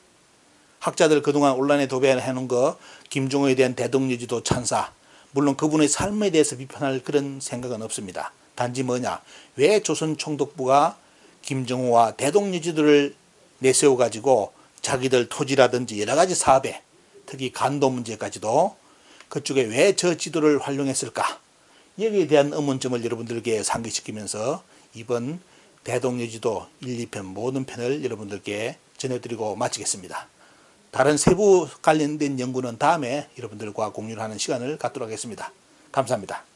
학자들 그동안 온라인에 도배해 놓은 거 김정은에 대한 대동여지도 찬사, 물론 그분의 삶에 대해서 비판할 그런 생각은 없습니다. 단지 뭐냐, 왜 조선총독부가 김정은와 대동여지도를 내세워가지고 자기들 토지라든지 여러 가지 사업에, 특히 간도 문제까지도 그쪽에 왜 저 지도를 활용했을까, 여기에 대한 의문점을 여러분들께 상기시키면서 이번 대동여지도 1, 2편 모든 편을 여러분들께 전해드리고 마치겠습니다. 다른 세부 관련된 연구는 다음에 여러분들과 공유를 하는 시간을 갖도록 하겠습니다. 감사합니다.